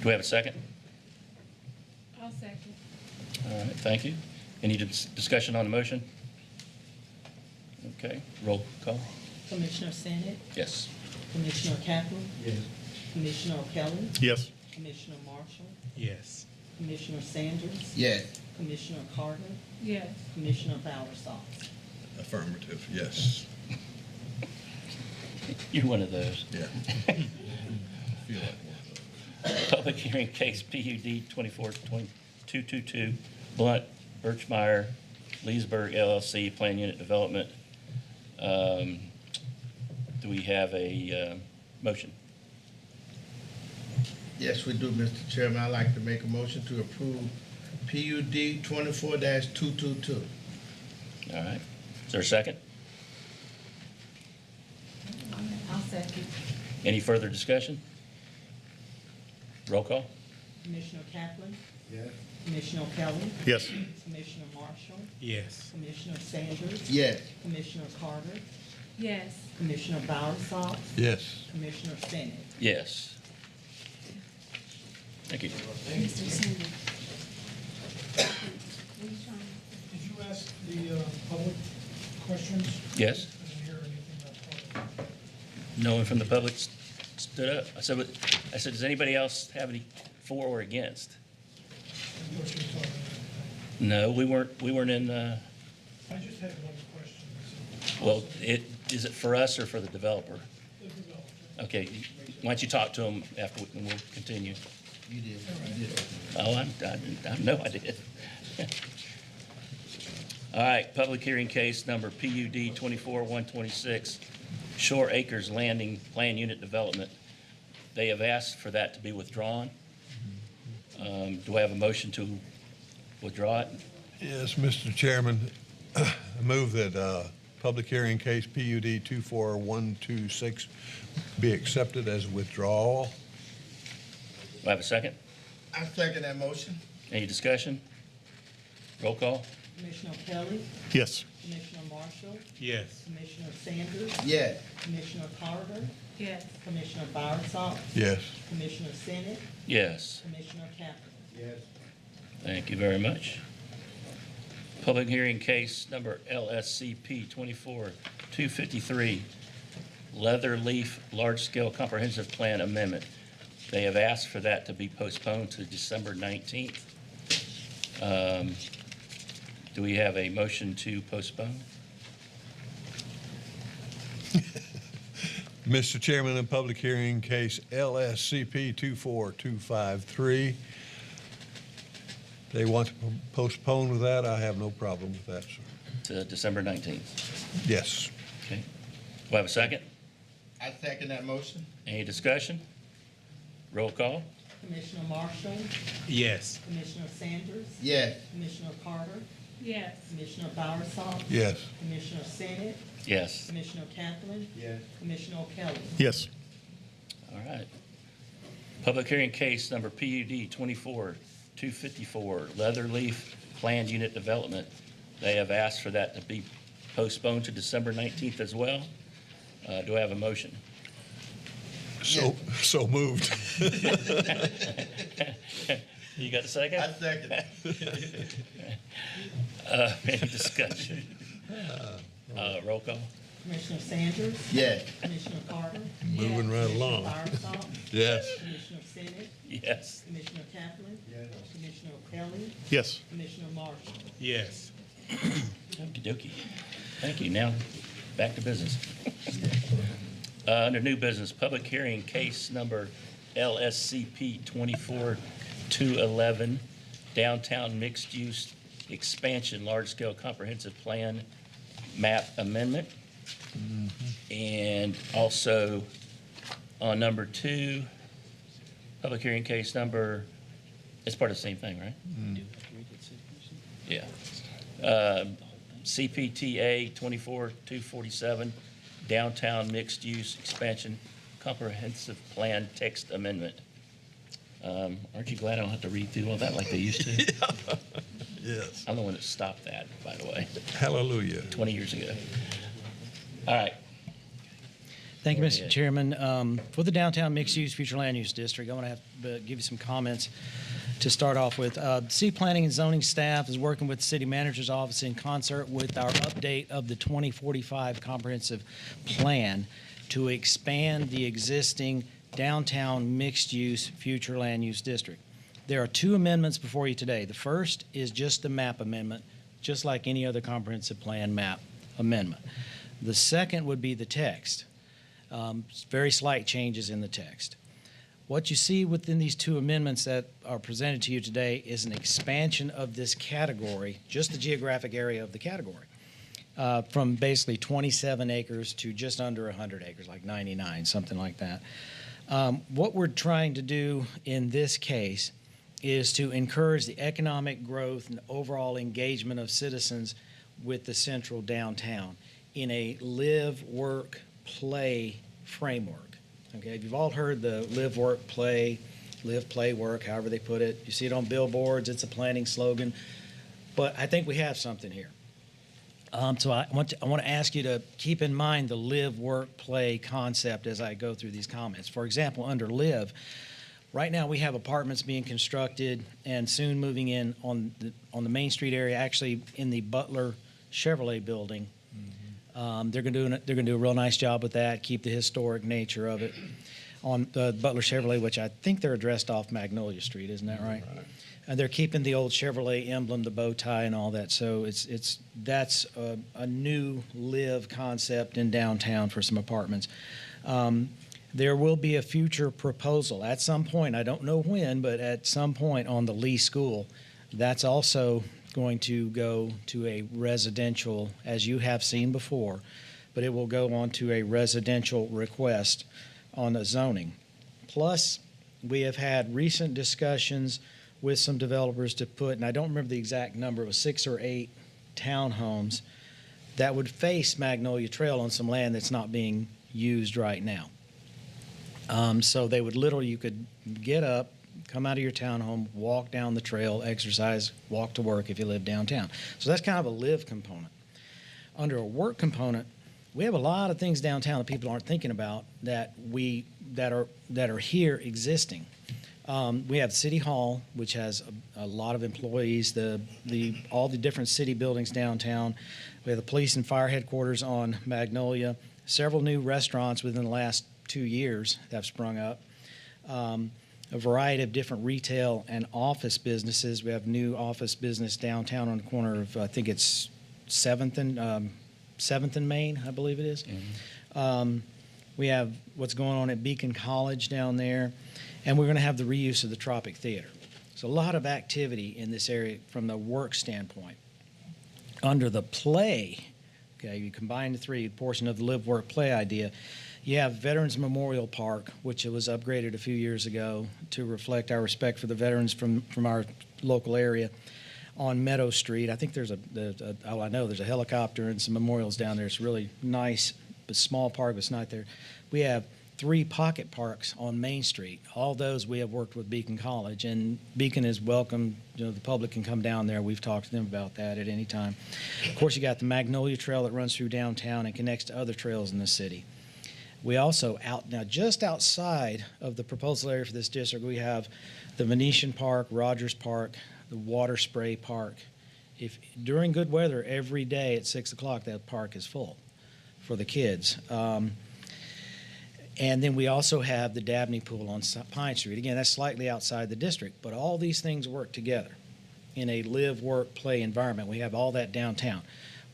Do we have a second? I'll second. All right, thank you. Any discussion on the motion? Okay, roll call. Commissioner Sennett, Yes. Commissioner Kaplan, Yes. Commissioner O'Kelly, Yes. Commissioner Marshall, Yes. Commissioner Sanders, Yes. Commissioner Carter, Yes. Commissioner Bowersox. Affirmative, yes. You're one of those. Yeah. Feel like one of those. Public hearing case PUD 24-222, Blunt, Birchmeyer, Leesburg LLC, Plan Unit Development. Do we have a motion? Yes, we do, Mr. Chairman. I'd like to make a motion to approve PUD 24-222. All right. Is there a second? I'll second. Any further discussion? Roll call? Commissioner Kaplan, Yes. Commissioner O'Kelly, Yes. Commissioner Marshall, Yes. Commissioner Sanders, Yes. Commissioner Carter, Yes. Commissioner Bowersox, Yes. Commissioner Sennett. Yes. Thank you. Mr. Sanders. Did you ask the public questions? Yes? I didn't hear anything about public. No one from the public stood up. I said, does anybody else have any for or against? I thought you were talking No, we weren't in, about- I just had one question. well, is it for us or for the developer? The developer. Okay, why don't you talk to them after, and we'll continue. You did. You did. Oh, I know I did. All right, public hearing case number PUD 24-126, Shore Acres Landing Plan Unit Development. They have asked for that to be withdrawn. Do I have a motion to withdraw it? Yes, Mr. Chairman, I move that public hearing case PUD 24126 be accepted as withdrawal. Do I have a second? I second that motion. Any discussion? Roll call? Commissioner O'Kelly, Yes. Commissioner Marshall, Yes. Commissioner Sanders, Yes. Commissioner Carter, Yes. Commissioner Bowersox, Yes. Commissioner Sennett, Yes. Commissioner Kaplan. Yes. Thank you very much. Public hearing case number LSCP 24-253, Leather Leaf Large-Scale Comprehensive Plan Amendment. They have asked for that to be postponed to December 19th. Do we have a motion to postpone? Mr. Chairman, in public hearing case LSCP 24253, they want to postpone with that. I have no problem with that, sir. To December 19th. Yes. Okay. Do I have a second? I second that motion. Any discussion? Roll call? Commissioner Marshall, Yes. Commissioner Sanders, Yes. Commissioner Carter, Yes. Commissioner Bowersox, Yes. Commissioner Sennett, Yes. Commissioner Kaplan, Yes. Commissioner O'Kelly. Yes. All right. Public hearing case number PUD 24-254, Leather Leaf Planned Unit Development. They have asked for that to be postponed to December 19th as well. Do I have a motion? So moved. You got a second? I second. Any discussion? Roll call? Commissioner Sanders, Yes. Commissioner Carter, Moving right Commissioner along. Bowersox, Yes. Commissioner Sennett, Yes. Commissioner Kaplan, Yes. Commissioner O'Kelly, Yes. Commissioner Marshall. Yes. Okey dokey. Thank you. Now, back to business. Under new business, public hearing case number LSCP 24-211, Downtown Mixed Use Expansion Large-Scale Comprehensive Plan Map Amendment. And also on number 2, public hearing case number, it's part of the same thing, right? Yeah. CPTA 24247, Downtown Mixed Use Expansion Comprehensive Plan Text Amendment. Aren't you glad I don't have to read through all that like they used to? Yes. I'm the one that stopped that, by the way, Hallelujah. 20 years ago. All right. Thank you, Go Mr. ahead. Chairman. For the Downtown Mixed Use Future Land Use District, I want to have to give you some comments to start off with. City Planning and Zoning staff is working with the City Manager's Office in concert with our update of the 2045 Comprehensive Plan to expand the existing Downtown Mixed Use Future Land Use District. There are two amendments before you today. The first is just the map amendment, just like any other comprehensive plan map amendment. The second would be the text. Very slight changes in the text. What you see within these two amendments that are presented to you today is an expansion of this category, just the geographic area of the category, from basically 27 acres to just under 100 acres, like 99, something like that. What we're trying to do in this case is to encourage the economic growth and overall engagement of citizens with the central downtown in a live, work, play framework. Okay, you've all heard the live, work, play, live, play, work, however they put it. You see it on billboards, it's a planning slogan. But I think we have something here. So I want to ask you to keep in mind the live, work, play concept as I go through these comments. For example, under live, right now we have apartments being constructed and soon moving in on the Main Street area, actually in the Butler Chevrolet building. They're going to do a real nice job with that, keep the historic nature of it. On the Butler Chevrolet, which I think they're addressed off Magnolia Street, isn't that right? Right. And they're keeping the old Chevrolet emblem, the bow tie, and all that. So that's a new live concept in downtown for some apartments. There will be a future proposal at some point. I don't know when, but at some point on the Lee School, that's also going to go to a residential, as you have seen before, but it will go on to a residential request on the zoning. Plus, we have had recent discussions with some developers to put, and I don't remember the exact number, it was 6 or 8 townhomes that would face Magnolia Trail on some land that's not being used right now. So they would literally, you could get up, come out of your townhome, walk down the trail, exercise, walk to work if you live downtown. So that's kind of a live component. Under a work component, we have a lot of things downtown that people aren't thinking about that are here existing. We have City Hall, which has a lot of employees, all the different city buildings downtown. We have the police and fire headquarters on Magnolia, several new restaurants within the last 2 years that have sprung up, a variety of different retail and office businesses. We have new office business downtown on the corner of, I think it's 7th and Main, I believe it is. Mm-hmm. We have what's going on at Beacon College down there. And we're going to have the reuse of the Tropic Theater. So a lot of activity in this area from the work standpoint. Under the play, okay, you combine the three portion of the live, work, play idea. You have Veterans Memorial Park, which was upgraded a few years ago to reflect our respect for the veterans from our local area on Meadow Street. I think there's there's a helicopter and some memorials down there. It's really nice, but small park, but it's not there. We have 3 pocket parks on Main Street. All those we have worked with Beacon College, and Beacon is welcome. The public can come down there. We've talked to them about that at any time. Of course, you got the Magnolia Trail that runs through downtown and connects to other trails in the city. We also, just outside of the proposal area for this district, we have the Venetian Park, Rogers Park, the Water Spray Park. If during good weather, every day at 6 o'clock, that park is full for the kids. And then we also have the Dabney Pool on Pine Street. Again, that's slightly outside the district, but all these things work together in a live, work, play environment. We have all that downtown.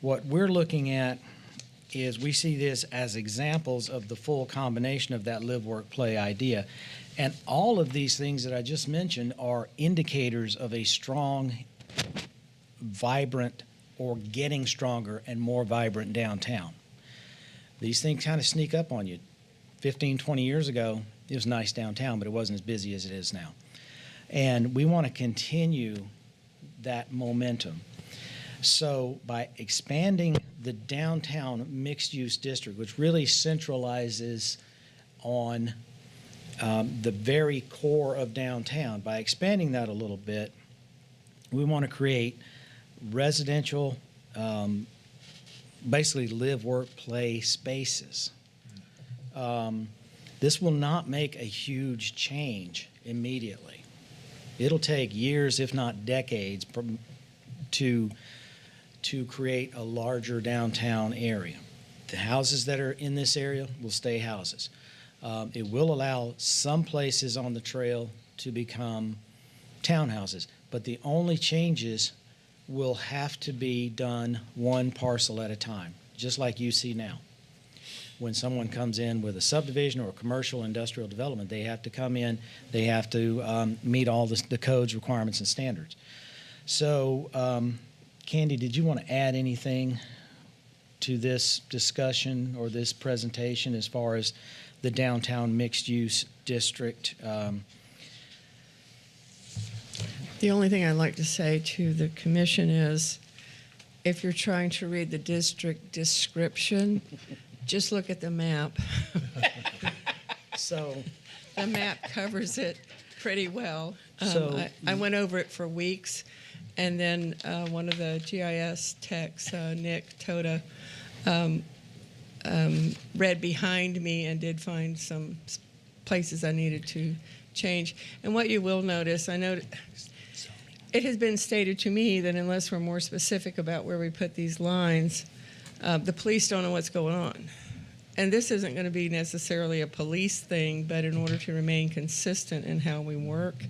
What we're looking at is we see this as examples of the full combination of that live, work, play idea. And all of these things that I just mentioned are indicators of a strong, vibrant, or getting stronger and more vibrant downtown. These things kind of sneak up on you. 15, 20 years ago, it was nice downtown, but it wasn't as busy as it is now. And we want to continue that momentum. So by expanding the downtown mixed-use district, which really centralizes on the very core of downtown, by expanding that a little bit, we want to create residential, basically live, work, play spaces. This will not make a huge change immediately. It'll take years, if not decades, to create a larger downtown area. The houses that are in this area will stay houses. It will allow some places on the trail to become townhouses, but the only changes will have to be done one parcel at a time, just like you see now. When someone comes in with a subdivision or a commercial industrial development, they have to come in, they have to meet all the codes, requirements, and standards. So, Candy, did you want to add anything to this discussion or this presentation as far as the downtown mixed-use district? The only thing I'd like to say to the commission is, if you're trying to read the district description, just look at the map. So the map covers it pretty well. So- I went over it for weeks, and then one of the GIS techs, Nick Toda, read behind me and did find some places I needed to change. And what you will notice, I know it has been stated to me that unless we're more specific about where we put these lines, the police don't know what's going on. And this isn't going to be necessarily a police thing, but in order to remain consistent in how we work,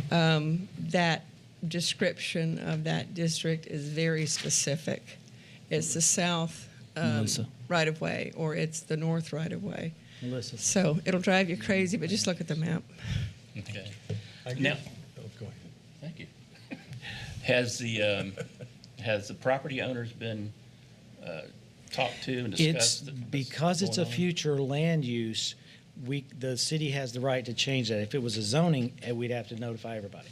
that description of that district is very specific. It's the south right-of-way, or it's the north right-of-way. Melissa. So it'll drive you crazy, but just look at the map. Okay. Go Now, ahead. thank you. Has the property owners been talked to and discussed? It's because it's a future land use. The city has the right to change that. If it was a zoning, we'd have to notify everybody.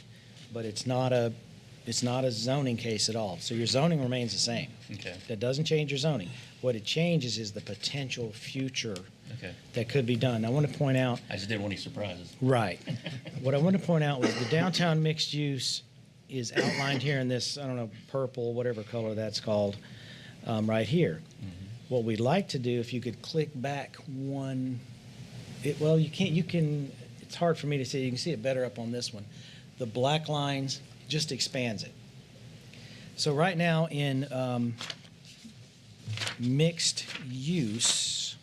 But it's not a zoning case at all. So your zoning remains the same. Okay. That doesn't change your zoning. What it changes is the potential future Okay. that could be done. I want to point out. I just didn't want any surprises. Right. What I want to point out was the downtown mixed use is outlined here in this, I don't know, purple, whatever color that's called, right here. What we'd like to do, if you could click back one, well, you can, it's hard for me to see. You can see it better up on this one. The black lines just expands it. So right now in mixed use,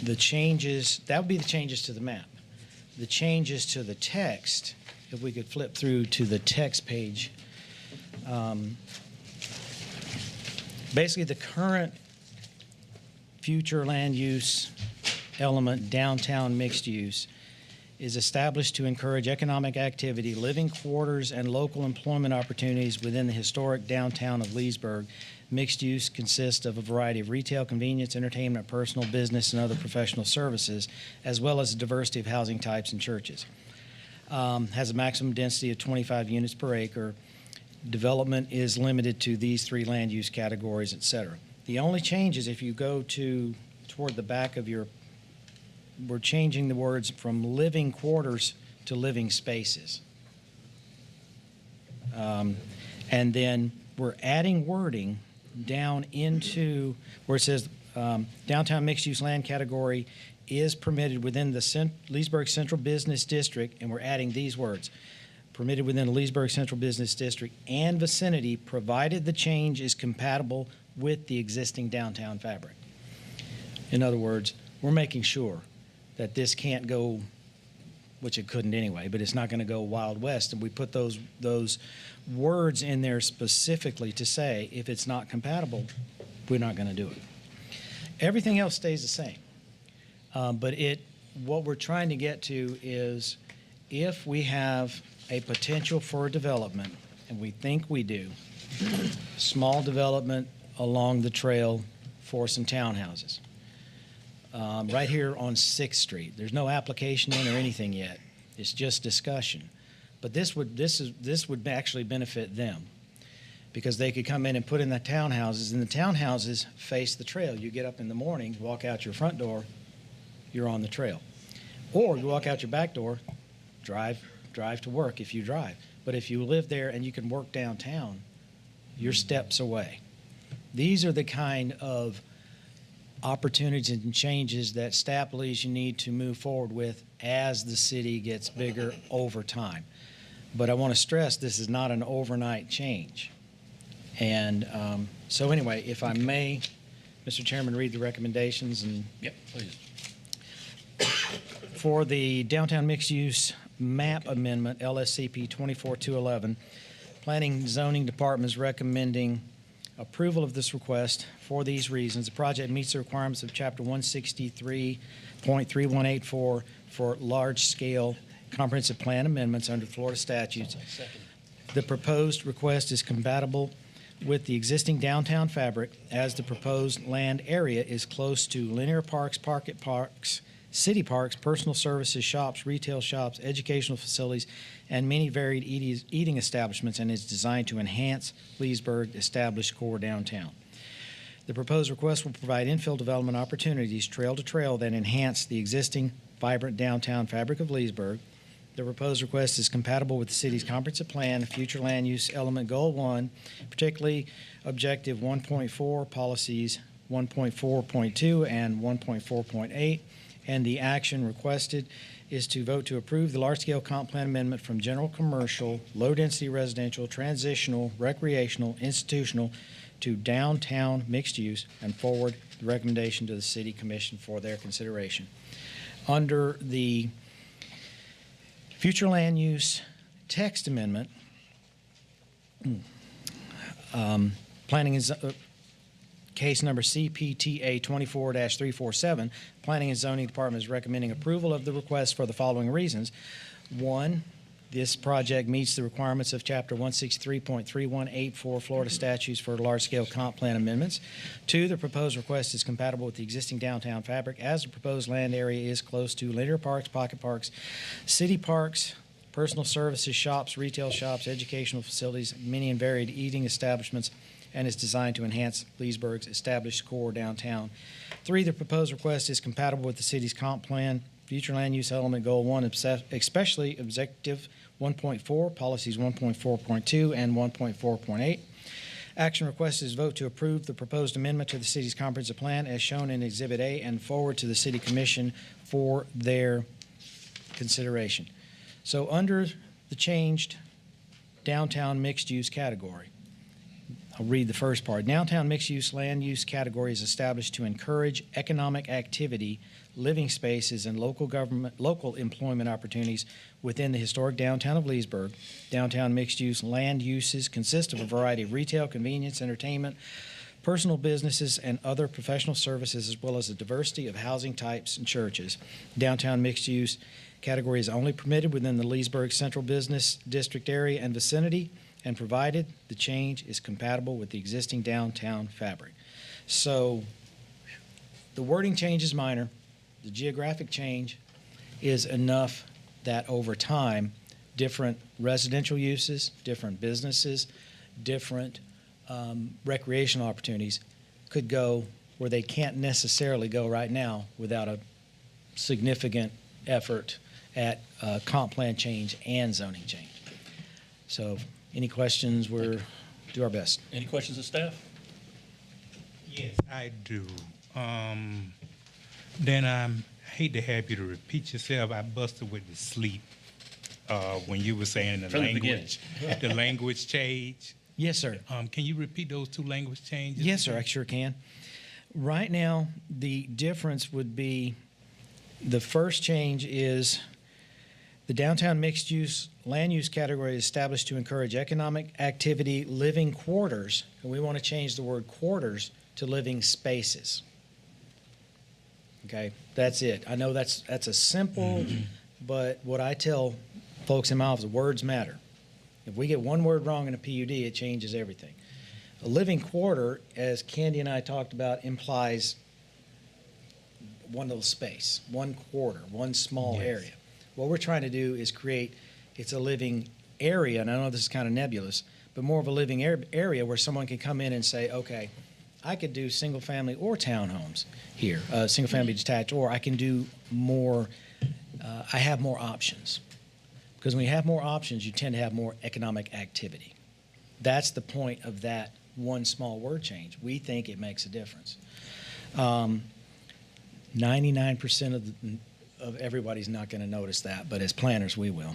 the changes, that would be the changes to the map. The changes to the text, if we could flip through to the text page, basically the current future land use element, downtown mixed use, is established to encourage economic activity, living quarters, and local employment opportunities within the historic downtown of Leesburg. Mixed use consists of a variety of retail, convenience, entertainment, personal, business, and other professional services, as well as a diversity of housing types and churches. Has a maximum density of 25 units per acre. Development is limited to these three land use categories, et cetera. The only change is if you go toward the back of your, we're changing the words from living quarters to living spaces. And then we're adding wording down into where it says downtown mixed-use land category is permitted within the Leesburg Central Business District, and we're adding these words: permitted within the Leesburg Central Business District and vicinity, provided the change is compatible with the existing downtown fabric. In other words, we're making sure that this can't go, which it couldn't anyway, but it's not going to go Wild West. And we put those words in there specifically to say if it's not compatible, we're not going to do it. Everything else stays the same. But what we're trying to get to is if we have a potential for development, and we think we do, small development along the trail for some townhouses. Right here on 6th Street. There's no application in or anything yet. It's just discussion. But this would actually benefit them because they could come in and put in the townhouses, and the townhouses face the trail. You get up in the morning, walk out your front door, you're on the trail. Or you walk out your back door, drive to work if you drive. But if you live there and you can work downtown, you're steps away. These are the kind of opportunities and changes that staff believes you need to move forward with as the city gets bigger over time. But I want to stress this is not an overnight change. And so anyway, if I may, Mr. Chairman, read the recommendations. And Yep, please. for the downtown mixed-use map amendment, LSCP 24211, Planning and Zoning Department is recommending approval of this request for these reasons. The project meets the requirements of Chapter 163.3184 for large-scale comprehensive plan amendments under Florida statutes. The proposed request is compatible with the existing downtown fabric as the proposed land area is close to linear parks, pocket parks, city parks, personal services, shops, retail shops, educational facilities, and many varied eating establishments, and is designed to enhance Leesburg established core downtown. The proposed request will provide infill development opportunities trail to trail that enhance the existing vibrant downtown fabric of Leesburg. The proposed request is compatible with the city's comprehensive plan, future land use element goal 1, particularly objective 1.4, policies 1.4.2 and 1.4.8, and the action requested is to vote to approve the large-scale comp plan amendment from general commercial, low-density residential, transitional, recreational, institutional to downtown mixed use and forward the recommendation to the City Commission for their consideration. Under the future land use text amendment, planning is case number CPTA 24-347, Planning and Zoning Department is recommending approval of the request for the following reasons. 1, this project meets the requirements of Chapter 163.3184 Florida statutes for large-scale comp plan amendments. 2, the proposed request is compatible with the existing downtown fabric as the proposed land area is close to linear parks, pocket parks, city parks, personal services, shops, retail shops, educational facilities, many and varied eating establishments, and is designed to enhance Leesburg's established core downtown. 3, the proposed request is compatible with the city's comp plan, future land use element goal 1, especially objective 1.4, policies 1.4.2 and 1.4.8. Action request is vote to approve the proposed amendment to the city's comprehensive plan as shown in Exhibit A and forward to the City Commission for their consideration. So under the changed downtown mixed-use category, I'll read the first part. Downtown mixed-use land use category is established to encourage economic activity, living spaces, and local employment opportunities within the historic downtown of Leesburg. Downtown mixed-use land uses consist of a variety of retail, convenience, entertainment, personal businesses, and other professional services, as well as a diversity of housing types and churches. Downtown mixed-use category is only permitted within the Leesburg Central Business District area and vicinity, and provided the change is compatible with the existing downtown fabric. So the wording change is minor. The geographic change is enough that over time, different residential uses, different businesses, different recreational opportunities could go where they can't necessarily go right now without a significant effort at comp plan change and zoning change. So any questions? We'll do our best. Any questions of staff? Yes, I do. Then I hate to have you to repeat yourself. I busted with the sleep when you were saying the From the language, the language change. Yes, sir. Can you repeat those 2 language changes? Yes, sir, I sure can. Right now, the difference would be the first change is the downtown mixed-use land use category is established to encourage economic activity, living quarters, and we want to change the word quarters to living spaces. Okay, that's it. I know that's a simple, but what I tell folks in my office, words matter. If we get one word wrong in a PUD, it changes everything. A living quarter, as Candy and I talked about, implies one little space, one quarter, one small area. What we're trying to do is create It's a living area, and I know this is kind of nebulous, but more of a living area where someone can come in and say, okay, I could do single-family or townhomes here, single-family detached, or I can do more, I have more options. Because when you have more options, you tend to have more economic activity. That's the point of that one small word change. We think it makes a difference. 99% of everybody's not going to notice that, but as planners, we will.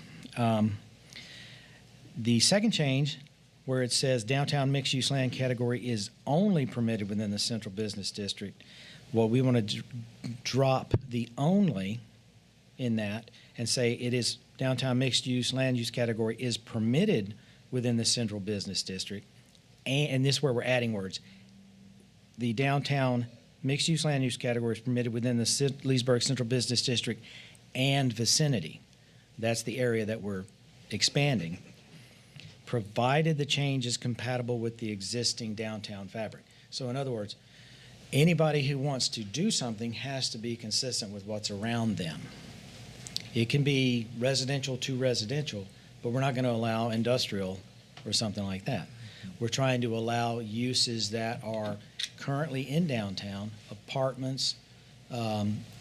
The second change, where it says downtown mixed-use land category is only permitted within the central business district, well, we want to drop the only in that and say it is downtown mixed-use land use category is permitted within the central business district. And this is where we're adding words. The downtown mixed-use land use category is permitted within the Leesburg Central Business District and vicinity. That's the area that we're expanding, provided the change is compatible with the existing downtown fabric. So in other words, anybody who wants to do something has to be consistent with what's around them. It can be residential to residential, but we're not going to allow industrial or something like that. We're trying to allow uses that are currently in downtown, apartments,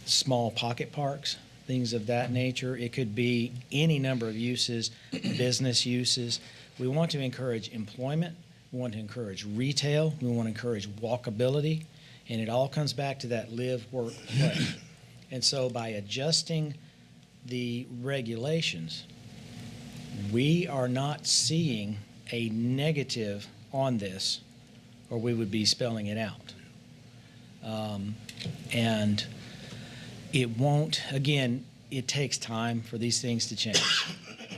small pocket parks, things of that nature. It could be any number of uses, business uses. We want to encourage employment. We want to encourage retail. We want to encourage walkability. And it all comes back to that live, work, play. And so by adjusting the regulations, we are not seeing a negative on this, or we would be spelling it out. And it won't, again, it takes time for these things to change,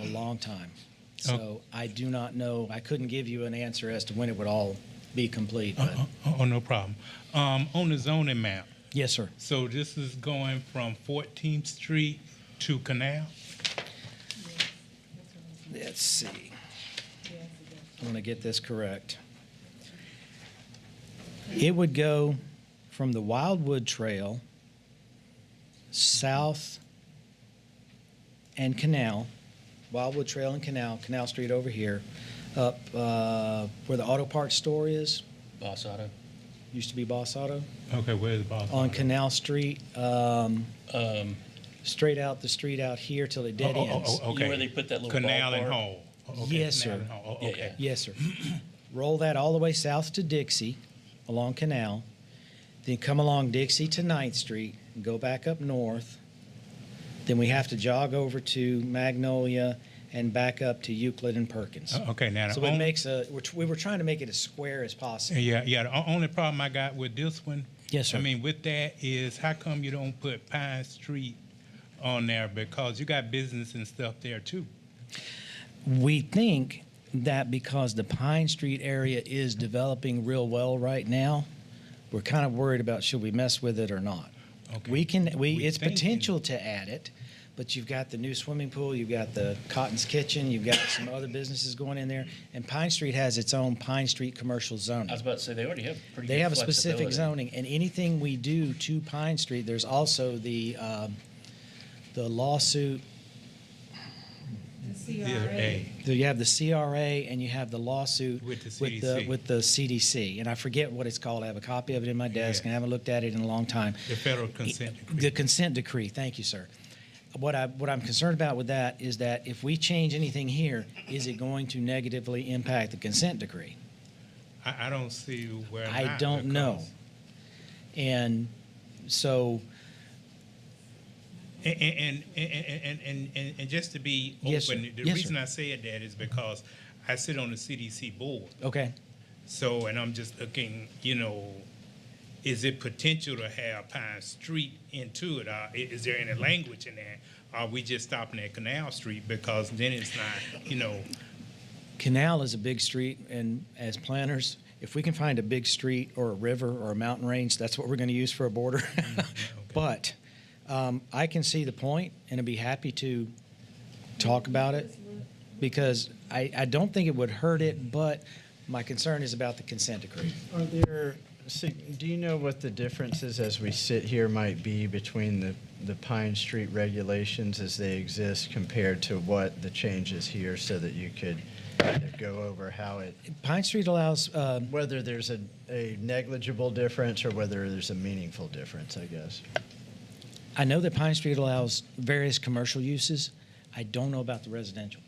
a long time. So I do not know, I couldn't give you an answer as to when it would all be complete. But. No problem. On the zoning map. Yes, sir. So this is going from 14th Street to Canal? Let's see. I want to get this correct. It would go from the Wildwood Trail south and Canal, Wildwood Trail and Canal Street over here, up where the auto parts store is. Boss Auto. Used to be Boss Auto. Okay, where's Boss On Auto? Canal Street, straight out the street out here till it dead ends. Okay. You know where they put that little Canal ballpark? and Hall. Okay. Yes, sir. Canal and Hall. Yeah, Okay. yeah. Yes, sir. Roll that all the way south to Dixie along Canal, then come along Dixie to 9th Street and go back up north. Then we have to jog over to Magnolia and back up to Euclid and Perkins. Okay, now So it makes we were trying to make it as square as possible. Yeah. The only problem I got with this one, Yes, sir. I mean, with that is how come you don't put Pine Street on there, because you got business and stuff there too. We think that because the Pine Street area is developing real well right now, we're kind of worried about should we mess with it or not. Okay. It's potential to add it, but you've got the new swimming pool, you've got the Cotton's Kitchen, you've got some other businesses going in there, and Pine Street has its own Pine Street commercial zoning. I was about to say, they already have pretty They good have a specific flexibility. zoning, and anything we do to Pine Street, there's also the lawsuit. CRA. You have the CRA and you have the lawsuit With the CDC. with the CDC, and I forget what it's called. I have a copy of it in my desk, and I haven't looked at it in a long time. The federal consent decree. The consent decree. Thank you, sir. What I'm concerned about with that is that if we change anything here, is it going to negatively impact the consent decree? I don't see where. I not, don't know. And so. And just to be Yes, open, sir. the Yes, reason sir. I said that is because I sit on the CDC board. Okay. So, and I'm just looking, is it potential to have Pine Street into it? Is there any language in that? Are we just stopping at Canal Street? Because then it's not, Canal is a big street, and as planners, if we can find a big street or a river or a mountain range, that's what we're going to use for a border. Okay. But I can see the point, and I'd be happy to talk about it because I don't think it would hurt it, but my concern is about the consent decree. Are there So do you know what the differences as we sit here might be between the Pine Street regulations as they exist compared to what the changes here, so that you could kind of go over how it, Pine Street allows, whether there's a negligible difference or whether there's a meaningful difference, I guess? I know that Pine Street allows various commercial uses. I don't know about the residential.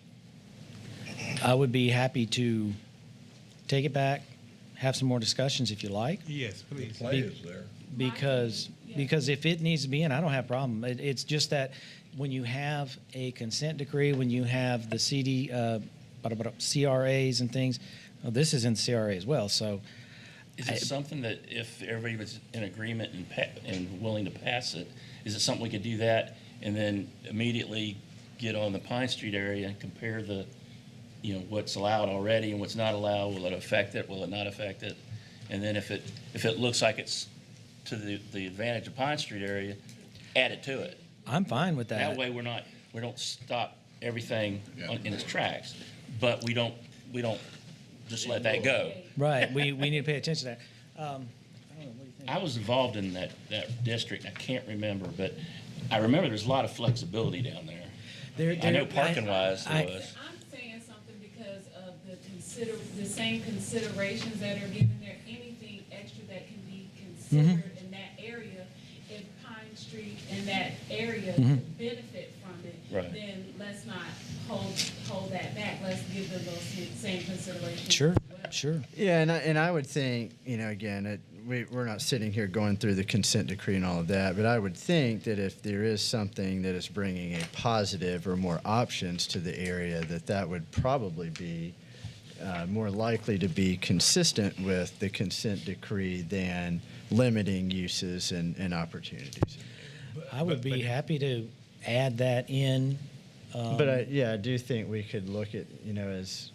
I would be happy to take it back, have some more discussions if you like. Yes, please. Play is there. Because if it needs to be in, I don't have a problem. It's just that when you have a consent decree, when you have the CRAs and things, well, this is in the CRA as well. So, Is it something that if everybody was in agreement and willing to pass it, is it something we could do that and then immediately get on the Pine Street area and compare the, what's allowed already and what's not allowed? Will it affect it? Will it not affect it? And then if it looks like it's to the advantage of Pine Street area, add it to it. I'm fine with that. That way we don't stop everything in its tracks, but we don't just let that go. Right. We need to pay attention to that. I don't know. What do you think? I was involved in that district. I can't remember, but I remember there's a lot of flexibility down there. I know parking-wise there was. I'm saying something because of the same considerations that are given there. Anything extra that can be considered in that area, if Pine Street and that area could benefit from it, Right. then let's not hold that back. Let's give them those same considerations. Sure. as well. Sure. Yeah, and I would think, again, we're not sitting here going through the consent decree and all of that, but I would think that if there is something that is bringing a positive or more options to the area, that would probably be more likely to be consistent with the consent decree than limiting uses and opportunities. I would be happy to add that in. But I do think we could look at,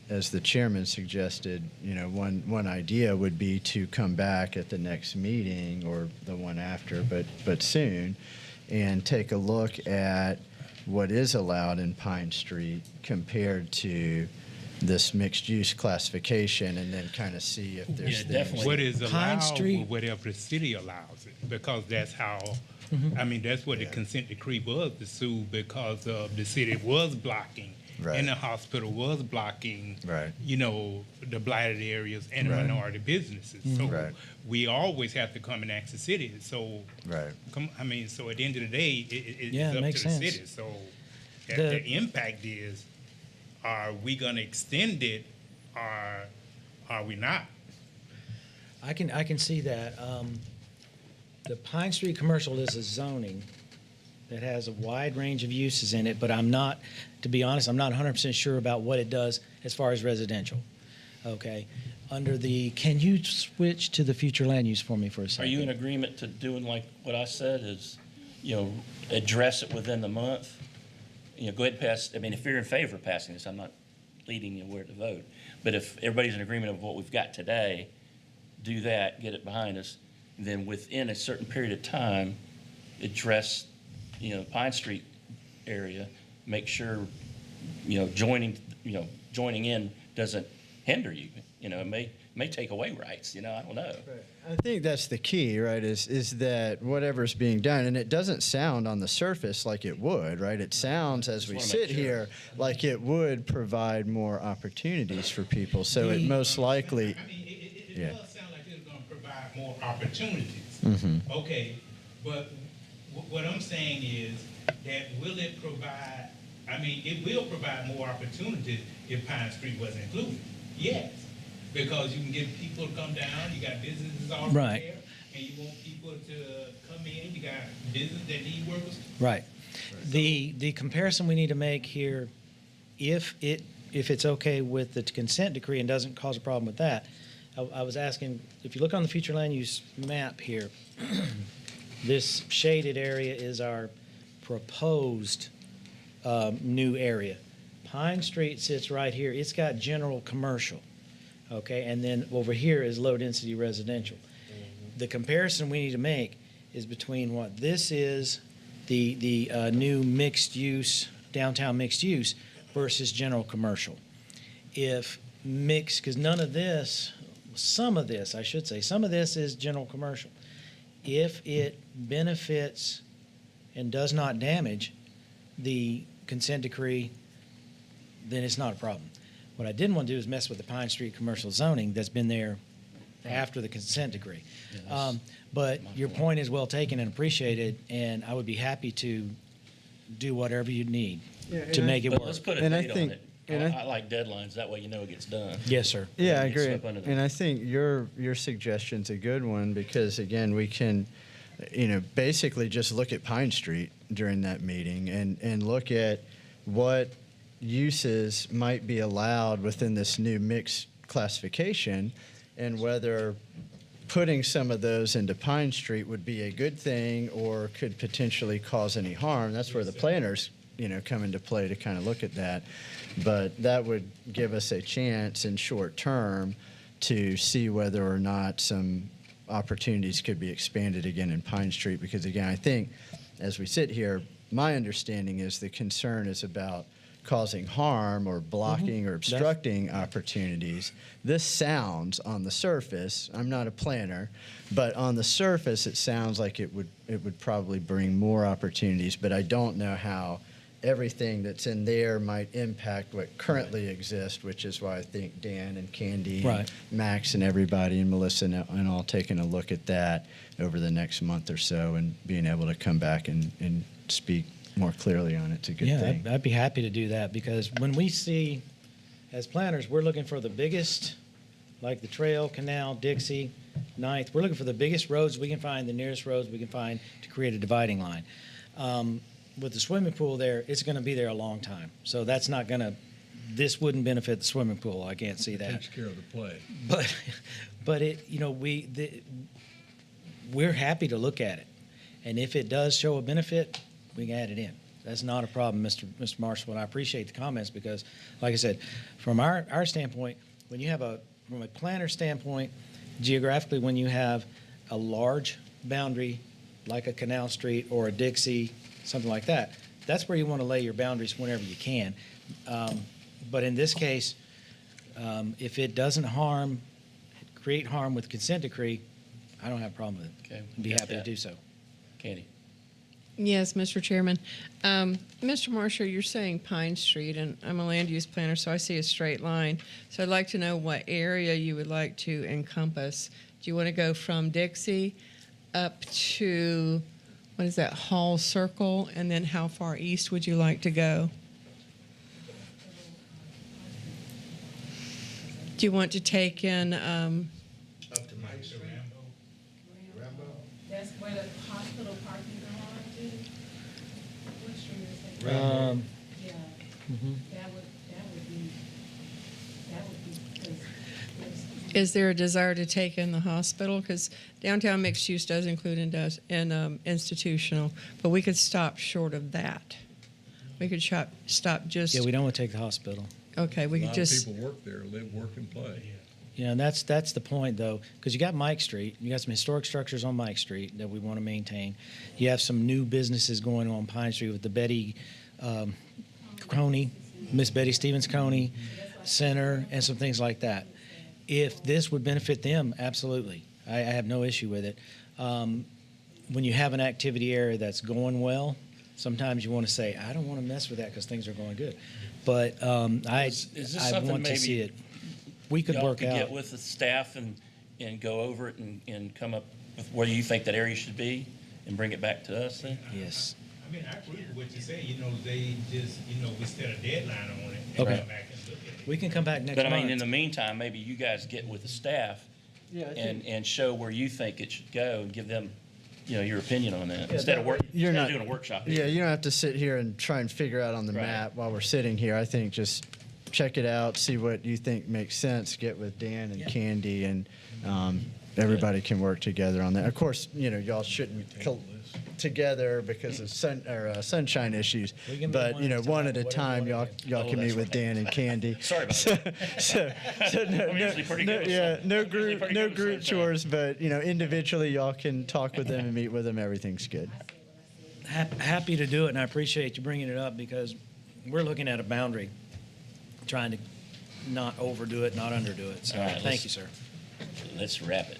as the chairman suggested, one idea would be to come back at the next meeting or the one after, but soon, and take a look at what is allowed in Pine Street compared to this mixed-use classification, and then kind of see if there's things. Definitely. What is Pine allowed, Street- or whatever the city allows it, because that's how, that's what the consent decree was to sue, because the city was blocking, Right. and the hospital was blocking, Right. the blighted areas and the Right. minority businesses. So Right. we always have to come and ask the city. So, Right. so at the end of the day, it's Yeah, it up makes to the sense. city. So The- the impact is, are we going to extend it, or are we not? I can see that. The Pine Street commercial is a zoning that has a wide range of uses in it, but to be honest, I'm not 100% sure about what it does as far as residential. Okay. Can you switch to the future land use for me for a Are second? you in agreement to doing like what I said is, address it within the month? Go ahead and pass, if you're in favor of passing this, I'm not leading you where to vote. But if everybody's in agreement of what we've got today, do that, get it behind us, then within a certain period of time, address, Pine Street area, make sure, joining in doesn't hinder you. It may take away rights, I don't know. I think that's the key, right, is that whatever's being done, and it doesn't sound on the surface like it would, right? It sounds, as we wanna sit make sure. here, like it would provide more opportunities for people. So it most likely, It Yeah. does sound like it's going to provide more opportunities. Okay, but what I'm saying is that will it provide, it will provide more opportunities if Pine Street wasn't included. Yes, because you can get people to come down, you got businesses all Right. there, and you want people to come in, you got business that need workers. Right. The comparison we need to make here, if it's okay with the consent decree and doesn't cause a problem with that, I was asking, if you look on the future land use map here, this shaded area is our proposed new area. Pine Street sits right here. It's got general commercial, okay? And then over here is low-density residential. The comparison we need to make is between what this is, the new mixed-use, downtown mixed-use, versus general commercial. If mixed, because none of this, some of this, I should say, some of this is general commercial. If it benefits and does not damage the consent decree, then it's not a problem. What I didn't want to do is mess with the Pine Street commercial zoning that's been there after the consent decree. But your point is well taken and appreciated, and I would be happy to do whatever you need to make it But work. let's put a And I date on think- it. and I like deadlines, that way you know it gets done. Yes, sir. Yeah, I It gets agree. swept under the- And I think your suggestion's a good one because, again, we can, basically just look at Pine Street during that meeting and look at what uses might be allowed within this new mixed classification and whether putting some of those into Pine Street would be a good thing or could potentially cause any harm. That's where the planners, come into play to kind of look at that. But that would give us a chance in short term to see whether or not some opportunities could be expanded again in Pine Street. Because again, I think as we sit here, my understanding is the concern is about causing harm or blocking or obstructing opportunities. This sounds on the surface, I'm not a planner, but on the surface it sounds like it would probably bring more opportunities, but I don't know how everything that's in there might impact what currently exists, which is why I think Dan and Candy and Right. Max and everybody and Melissa and all taking a look at that over the next month or so and being able to come back and speak more clearly on it's a good thing. I'd be happy to do that because when we see, as planners, we're looking for the biggest, like the Trail, Canal, Dixie, Ninth. We're looking for the biggest roads we can find, the nearest roads we can find to create a dividing line. With the swimming pool there, it's going to be there a long time. So that's not going to, this wouldn't benefit the swimming pool. I can't see that. Takes care of the play. But it, we're happy to look at it. And if it does show a benefit, we can add it in. That's not a problem, Mr. Marshall, and I appreciate the comments because, like I said, from our standpoint, when you have from a planner standpoint, geographically, when you have a large boundary like a Canal Street or a Dixie, something like that, that's where you want to lay your boundaries whenever you can. But in this case, if it doesn't create harm with consent decree, I don't have a problem with it. Okay, I'd be got happy that. to do so. Candy. Yes, Mr. Chairman. Mr. Marshall, you're saying Pine Street, and I'm a land use planner, so I see a straight line. So I'd like to know what area you would like to encompass. Do you want to go from Dixie up to, what is that, Hall Circle? And then how far east would you like to go? Do you want to take in, Up to Mike Street. That's where the hospital parking garage is? What street is that? Um, Yeah, that would be, because is there a desire to take in the hospital? Because downtown mixed use does include institutional, but we could stop short of that. We could stop just, Yeah, we don't want to take the hospital. okay, we A could lot just, of people work there, live, work, and play. Yeah, and that's the point, though, because you got Mike Street. You got some historic structures on Mike Street that we want to maintain. You have some new businesses going on Pine Street with the Betty Coney, Miss Betty Stevens Coney Center, and some things like that. If this would benefit them, absolutely. I have no issue with it. When you have an activity area that's going well, sometimes you want to say, I don't want to mess with that because things are going good. But Is this I something want to maybe see it. We could y'all work could out. get with the staff and go over it and come up with where you think that area should be and bring it back to us then? Yes. I mean, I agree with what you say, they just, we set a deadline on it. and Okay. come back and look at it. We can come back next But I month. mean, in the meantime, maybe you guys get with the staff and show where you think it should go and give them, your opinion on that, instead of doing a workshop. Yeah, you don't have to sit here and try and figure out on the Right. map while we're sitting here. I think just check it out, see what you think makes sense, get with Dan and Candy, and everybody can work together on that. Of course, y'all shouldn't together because of sunshine issues, We can but meet one at a whatever time, you y'all wanna can Oh, meet that's with right. Dan and Candy. Sorry about that. So I'm usually pretty good with yeah, sun- no I'm usually group, pretty no good with group sunshine. chores, but individually y'all can talk with them and meet with them. Everything's good. Happy to do it, and I appreciate you bringing it up because we're looking at a boundary, trying to not overdo it, not underdo it. So All right, thank let's- you, sir. let's wrap it.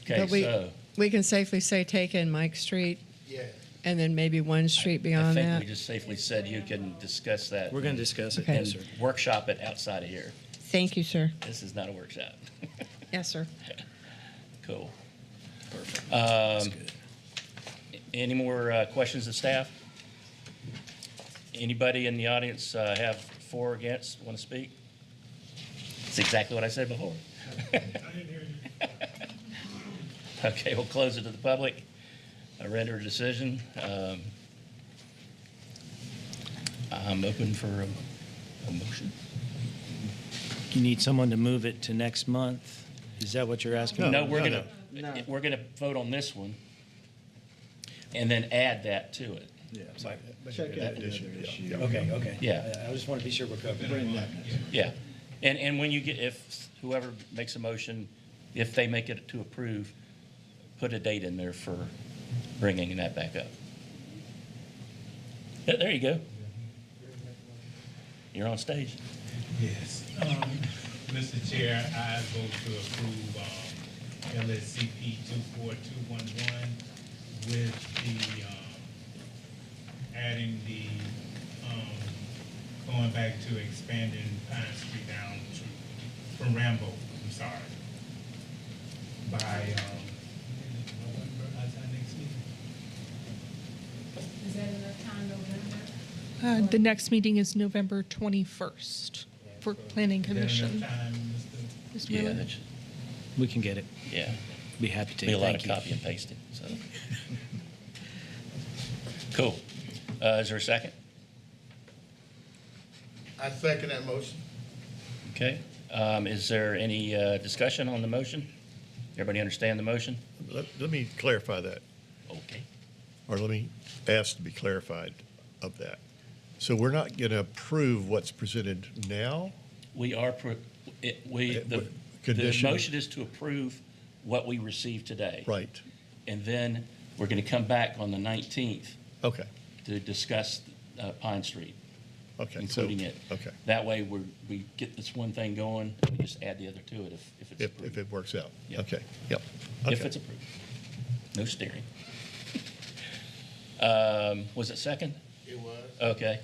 Okay, But so we can safely say take in Mike Street Yeah. and then maybe one street I beyond think that. we just safely said you can discuss that. We're going to discuss it. Okay. Yes, sir. And workshop it outside of here. Thank you, sir. This is not a workshop. Yes, sir. Cool. Perfect. That's good. Any more questions of staff? Anybody in the audience have for or against, want to speak? It's exactly what I said before. Okay, we'll close it to the public. I render a decision. I'm open for a motion. You need someone to move it to next month? Is that what you're asking? No, we're gonna vote on this one and then add that to it. Yeah. Check out the other issue. Okay, okay. Yeah. I just want to be sure we're covered. Yeah, and when you get, if whoever makes a motion, if they make it to approve, put a date in there for bringing that back up. Yeah, there you go. You're on stage. Yes. Mr. Chair, I vote to approve LSCP 24211 with the adding the going back to expanding Pine Street down to from Rambo. I'm sorry. By November, our next meeting. Is that enough time, November? The next meeting is November 21st for Planning Is that Commission. enough time, Mr. Mr. Yeah, Miller? that's, We can get it. yeah. Be happy to. Be a lot Thank of you. copy and pasting, so. Cool. Is there a second? I second that motion. Okay. Is there any discussion on the motion? Everybody understand the motion? Let me clarify that, Okay. or let me ask to be clarified of that. So we're not going to approve what's presented now? We are, the Condition- motion is to approve what we received today. Right, And then we're going to come back on the 19th okay, to discuss Pine Street, okay. so- including it. Okay, That way, we get this one thing going, we just add the other to it if it's if approved. it works out. Yep. Okay, yep. If Okay. it's approved. No steering. Was it second? It was. Okay.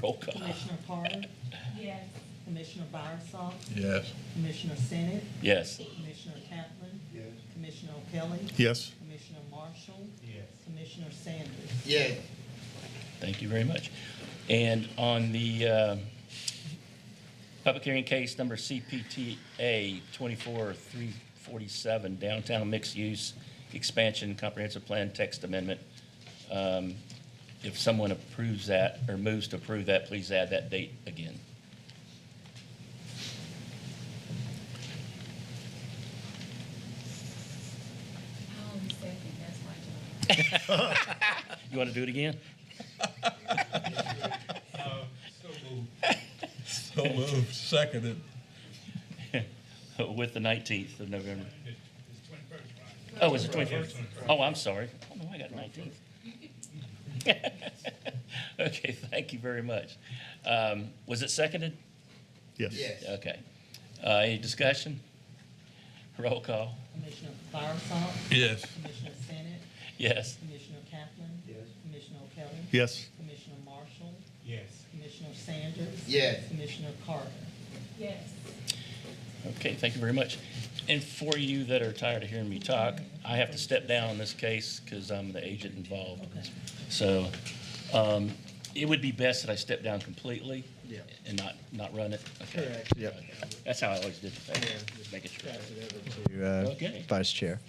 Roll call. Commissioner Carter, Yes. Commissioner Bowersox, Yes. Commissioner Sennett, Yes. Commissioner Kaplan, Yes. Commissioner O'Kelly, Yes, Commissioner Marshall, Yes. Commissioner Sanders. Yeah. Thank you very much. And on the public hearing case number CPTA 24347, downtown mixed-use expansion comprehensive plan text amendment, if someone approves that or moves to approve that, please add that date again. I only second, that's my job. You want to do it again? So moved. So moved, seconded. With the 19th of November. It's 21st, right? Oh, is it 21st? Oh, I'm sorry. Oh, no, I got 19th. Okay, thank you very much. Was it seconded? yes. Yes. Okay. Any discussion? Roll call. Commissioner Bowersox, Yes. Commissioner Sennett, Yes. Commissioner Kaplan. Yes. Commissioner O'Kelly. Yes, Commissioner Marshall, Yes. Commissioner Sanders. Yes. Commissioner Carter. Yes. Okay, thank you very much. And for you that are tired of hearing me talk, I have to step down in this case because I'm the agent involved. So it would be best that I step down completely and not run it. Okay. Correct. Yep. That's how I always did the thing, just making sure. To, Okay. Vice Chair.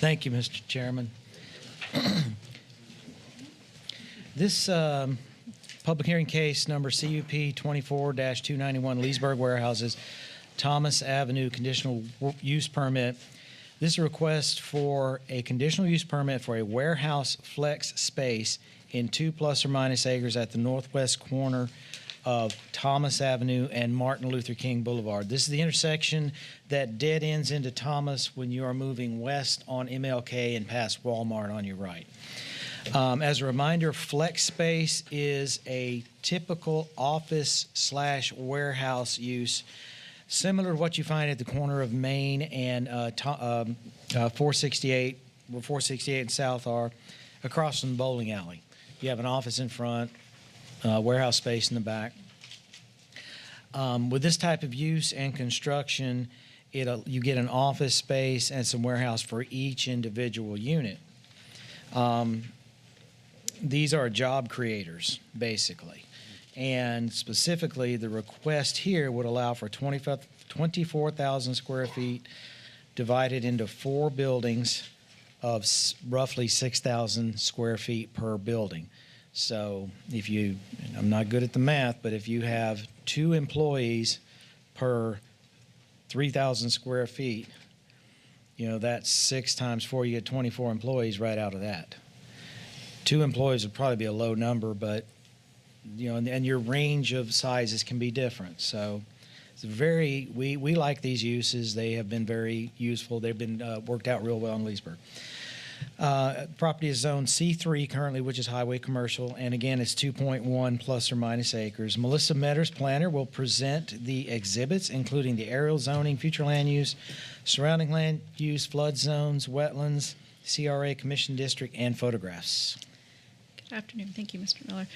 Thank you, Mr. Chairman. This public hearing case number CUP 24-291 Leesburg Warehouses, Thomas Avenue conditional use permit. This is a request for a conditional use permit for a warehouse flex space in 2 ± acres at the northwest corner of Thomas Avenue and Martin Luther King Boulevard. This is the intersection that dead ends into Thomas when you are moving west on MLK and past Walmart on your right. As a reminder, flex space is a typical office/warehouse use, similar to what you find at the corner of Main and 468, where 468 and South are, across from the bowling alley. You have an office in front, warehouse space in the back. With this type of use and construction, you get an office space and some warehouse for each individual unit. These are job creators, basically. And specifically, the request here would allow for 24,000 square feet divided into 4 buildings of roughly 6,000 square feet per building. So if you, and I'm not good at the math, but if you have 2 employees per 3,000 square feet, that's 6 times 4, you get 24 employees right out of that. 2 employees would probably be a low number, but and your range of sizes can be different. So it's we like these uses. They have been very useful. They've been worked out real well in Leesburg. Property is zoned C3 currently, which is highway commercial, and again, it's 2.1 plus or minus acres. Melissa Metters, planner, will present the exhibits, including the aerial zoning, future land use, surrounding land use, flood zones, wetlands, CRA commission district, and photographs. Good afternoon. Thank you, Mr. Miller.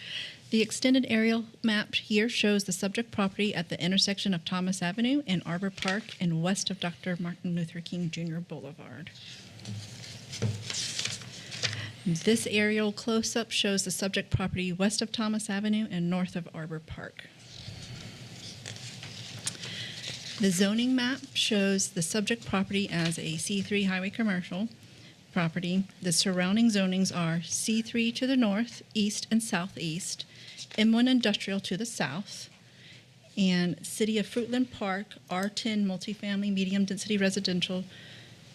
The extended aerial map here shows the subject property at the intersection of Thomas Avenue and Arbor Park and west of Dr. Martin Luther King Jr. Boulevard. This aerial close-up shows the subject property west of Thomas Avenue and north of Arbor Park. The zoning map shows the subject property as a C3 highway commercial property. The surrounding zonings are C3 to the north, east, and southeast, M1 industrial to the south, and City of Fruitland Park, R10 multifamily medium density residential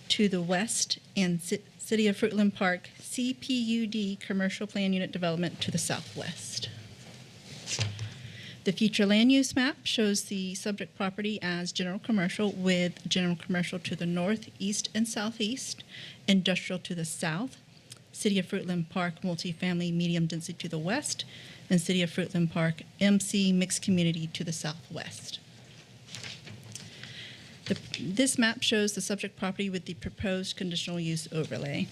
to the west, and City of Fruitland Park, CPUD commercial plan unit development to the southwest. The future land use map shows the subject property as general commercial with general commercial to the north, east, and southeast, industrial to the south, City of Fruitland Park multifamily medium density to the west, and City of Fruitland Park MC mixed community to the southwest. This map shows the subject property with the proposed conditional use overlay.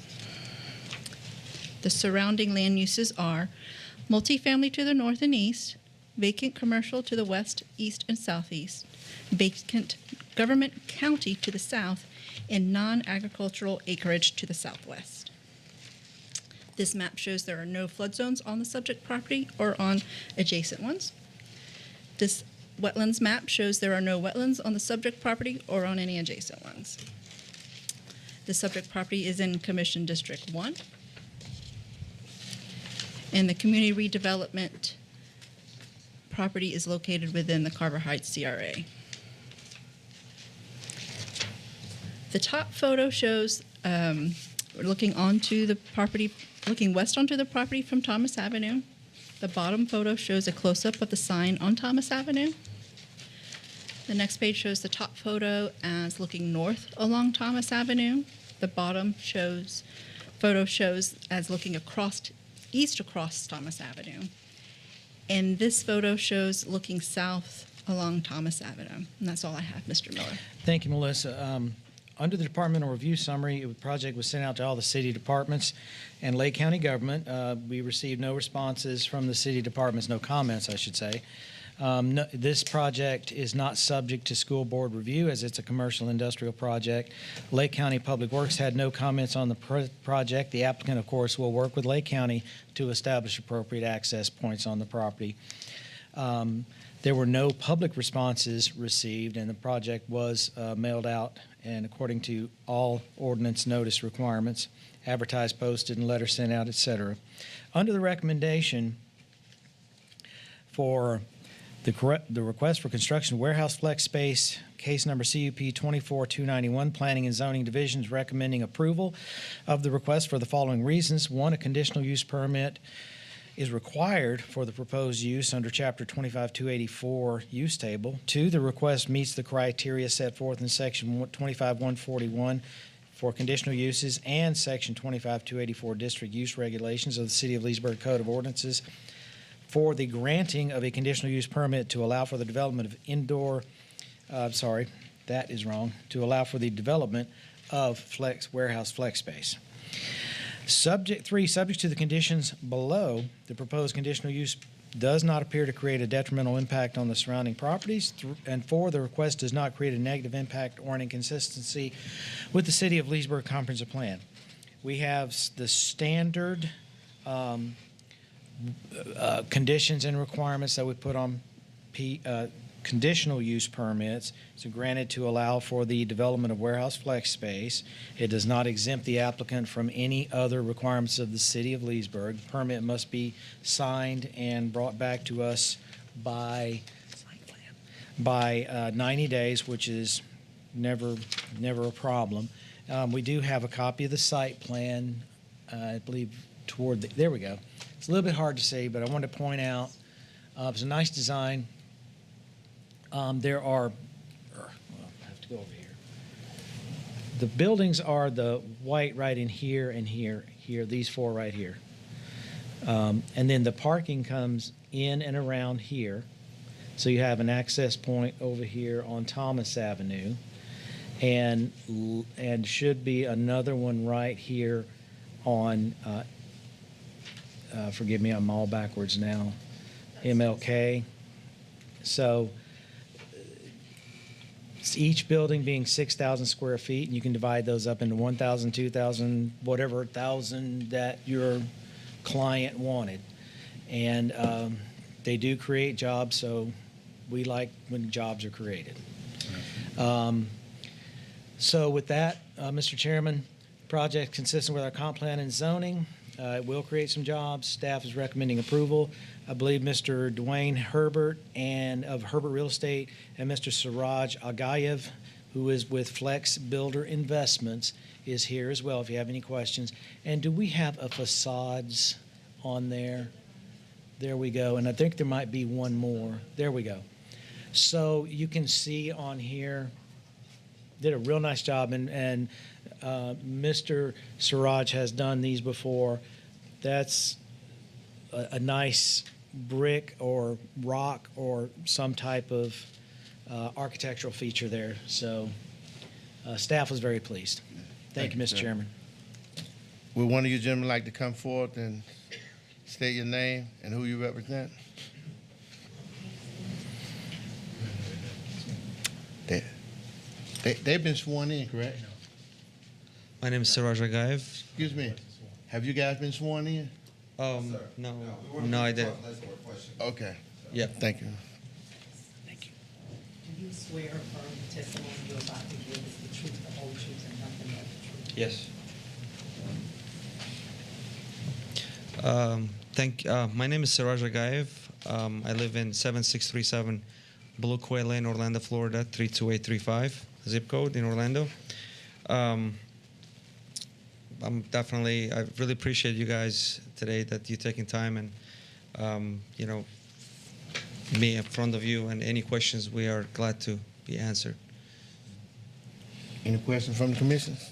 The surrounding land uses are multifamily to the north and east, vacant commercial to the west, east, and southeast, vacant government county to the south, and non-agricultural acreage to the southwest. This map shows there are no flood zones on the subject property or on adjacent ones. This wetlands map shows there are no wetlands on the subject property or on any adjacent ones. The subject property is in Commission District 1. And the community redevelopment property is located within the Carver Heights CRA. The top photo shows looking onto the property, looking west onto the property from Thomas Avenue. The bottom photo shows a close-up of the sign on Thomas Avenue. The next page shows the top photo as looking north along Thomas Avenue. The bottom photo shows as looking east across Thomas Avenue. And this photo shows looking south along Thomas Avenue. And that's all I have, Mr. Miller. Thank you, Melissa. Under the departmental review summary, the project was sent out to all the city departments and Lake County government. We received no responses from the city departments, no comments, I should say. This project is not subject to school board review as it's a commercial industrial project. Lake County Public Works had no comments on the project. The applicant, of course, will work with Lake County to establish appropriate access points on the property. There were no public responses received, and the project was mailed out, and according to all ordinance notice requirements, advertised, posted, and letters sent out, etc. Under the recommendation for the request for construction warehouse flex space, case number CUP 24291, Planning and Zoning Division is recommending approval of the request for the following reasons. One, a conditional use permit is required for the proposed use under Chapter 25-284 use table. 2, the request meets the criteria set forth in Section 25-141 for conditional uses and Section 25-284 district use regulations of the City of Leesburg Code of Ordinances for the granting of a conditional use permit to allow for the development of to allow for the development of warehouse flex space. Subject to the conditions below, the proposed conditional use does not appear to create a detrimental impact on the surrounding properties. And 4, the request does not create a negative impact or an inconsistency with the City of Leesburg Comprehensive Plan. We have the standard conditions and requirements that we put on conditional use permits. So granted to allow for the development of warehouse flex space. It does not exempt the applicant from any other requirements of the City of Leesburg. The permit must be signed and brought back to us by 90 days, which is never a problem. We do have a copy of the site plan, I believe, there we go. It's a little bit hard to see, but I wanted to point out it's a nice design. There are, I have to go over here. The buildings are the white right in here and here, these 4 right here. And then the parking comes in and around here. So you have an access point over here on Thomas Avenue. And should be another one right here on, forgive me, I'm all backwards now, MLK. So each building being 6,000 square feet, and you can divide those up into 1,000, 2,000, whatever 1,000 that your client wanted. And they do create jobs, so we like when jobs are created. So with that, Mr. Chairman, project consistent with our comp plan and zoning. It will create some jobs. Staff is recommending approval. I believe Mr. Dwayne Herbert of Herbert Real Estate and Mr. Siraj Agayev, who is with Flex Builder Investments, is here as well if you have any questions. And do we have a facades on there? There we go. And I think there might be one more. There we go. So you can see on here, did a real nice job. And Mr. Siraj has done these before. That's a nice brick or rock or some type of architectural feature there. So staff was very pleased. Thank you, Mr. Chairman. Would one of you gentlemen like to come forth and state your name and who you represent? They've been sworn in, correct? My name is Siraj Agayev. Excuse me. Have you guys been sworn in? No, I didn't. Okay. Yeah. Thank you. Thank you. Do you swear or affirm the testimony you're about to give is the truth, the whole truth, and nothing but the truth? Yes. My name is Siraj Agayev. I live in 7637 Blue Quail Lane, Orlando, Florida, 32835, zip code in Orlando. I really appreciate you guys today that you're taking time and, me in front of you, and any questions we are glad to be answered. Any questions from the commissioners?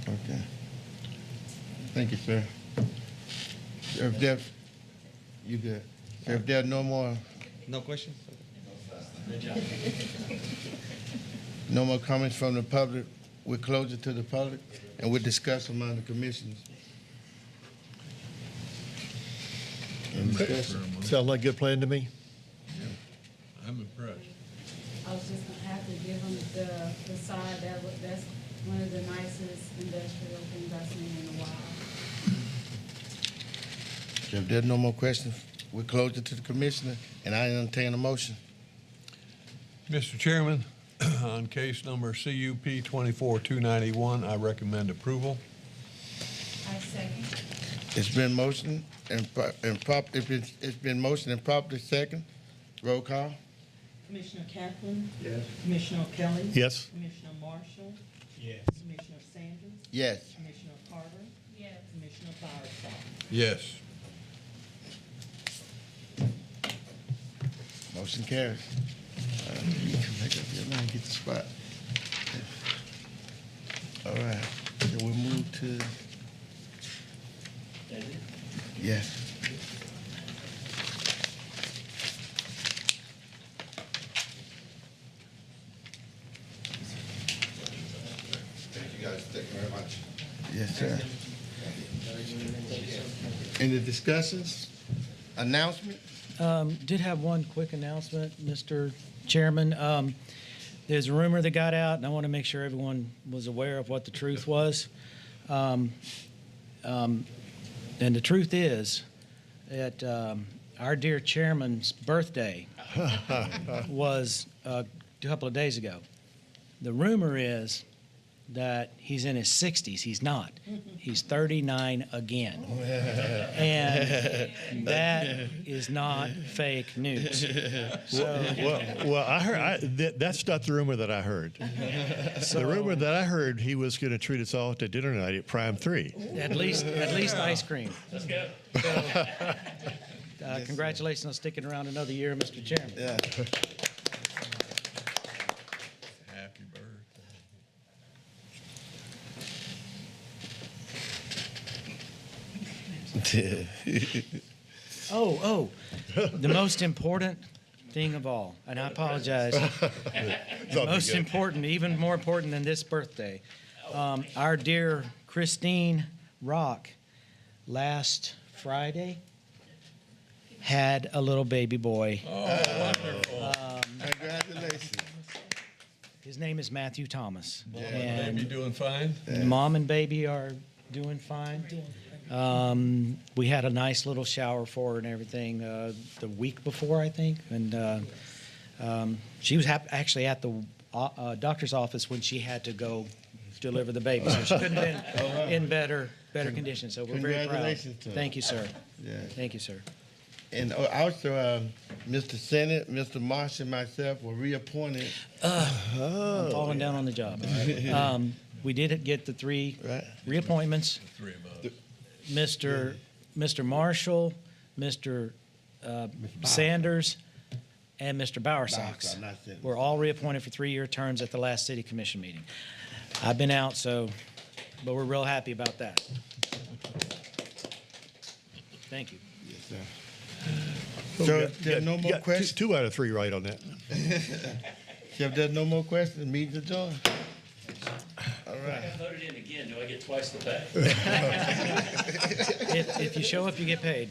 Okay. Thank you, sir. If there, you good. If there are no more. No questions? No more comments from the public. We'll close it to the public, and we'll discuss among the commissioners. Sounds like a good plan to me. I'm impressed. I was just gonna have to give them the side that's one of the nicest industrial things I've seen in a while. So if there's no more questions, we'll close it to the commissioner, and I entertain a motion. Mr. Chairman, on case number CUP 24-291, I recommend approval. I second. It's been motioned it's been motioned and properly second. Roll call. Commissioner Kaplan? Yes. Commissioner Kelly? Yes. Commissioner Marshall? Yes. Commissioner Sanders? Yes. Commissioner Carter? Yes. Yes. Motion carries. You can make up your mind, get the spot. All right, then we'll move to. Yes. Thank you guys. Thank you very much. Yes, sir. Any discussions? Announcement? Did have one quick announcement, Mr. Chairman. There's a rumor that got out, and I want to make sure everyone was aware of what the truth was. And the truth is that our dear chairman's birthday was a couple of days ago. The rumor is that he's in his 60s. He's not. He's 39 again. And that is not fake news. Well, I heard that's not the rumor that I heard. The rumor that I heard, he was going to treat us all to dinner night at Prime 3. At least ice cream. Let's go. Congratulations on sticking around another year, Mr. Chairman. Yeah. Happy birthday. The most important thing of all, and I apologize. Most important, even more important than this birthday. Our dear Christine Rock, last Friday, had a little baby boy. Oh, wonderful. Congratulations. His name is Matthew Thomas. Yeah, And baby doing fine? Mom and baby are doing fine. We had a nice little shower for her and everything the week before, I think. And she was actually at the doctor's office when she had to go deliver the baby. So she couldn't have been in better condition. So we're very proud. Congratulations to her. Thank you, sir. Yeah. Thank you, sir. And also, Mr. Senate, Mr. Marsh, and myself were reappointed. I'm falling down on the job. We did get the three reappointments. Three of us. Mr. Marshall, Mr. Sanders, and Mr. Bowersox were all reappointed for 3-year terms at the last city commission meeting. I've been out, but we're real happy about that. Thank you. Yes, sir. So if there are no more questions? Two out of three right on that. So if there's no more questions, meeting adjourned. All right. I voted in again. Do I get twice the pay? If you show up, you get paid.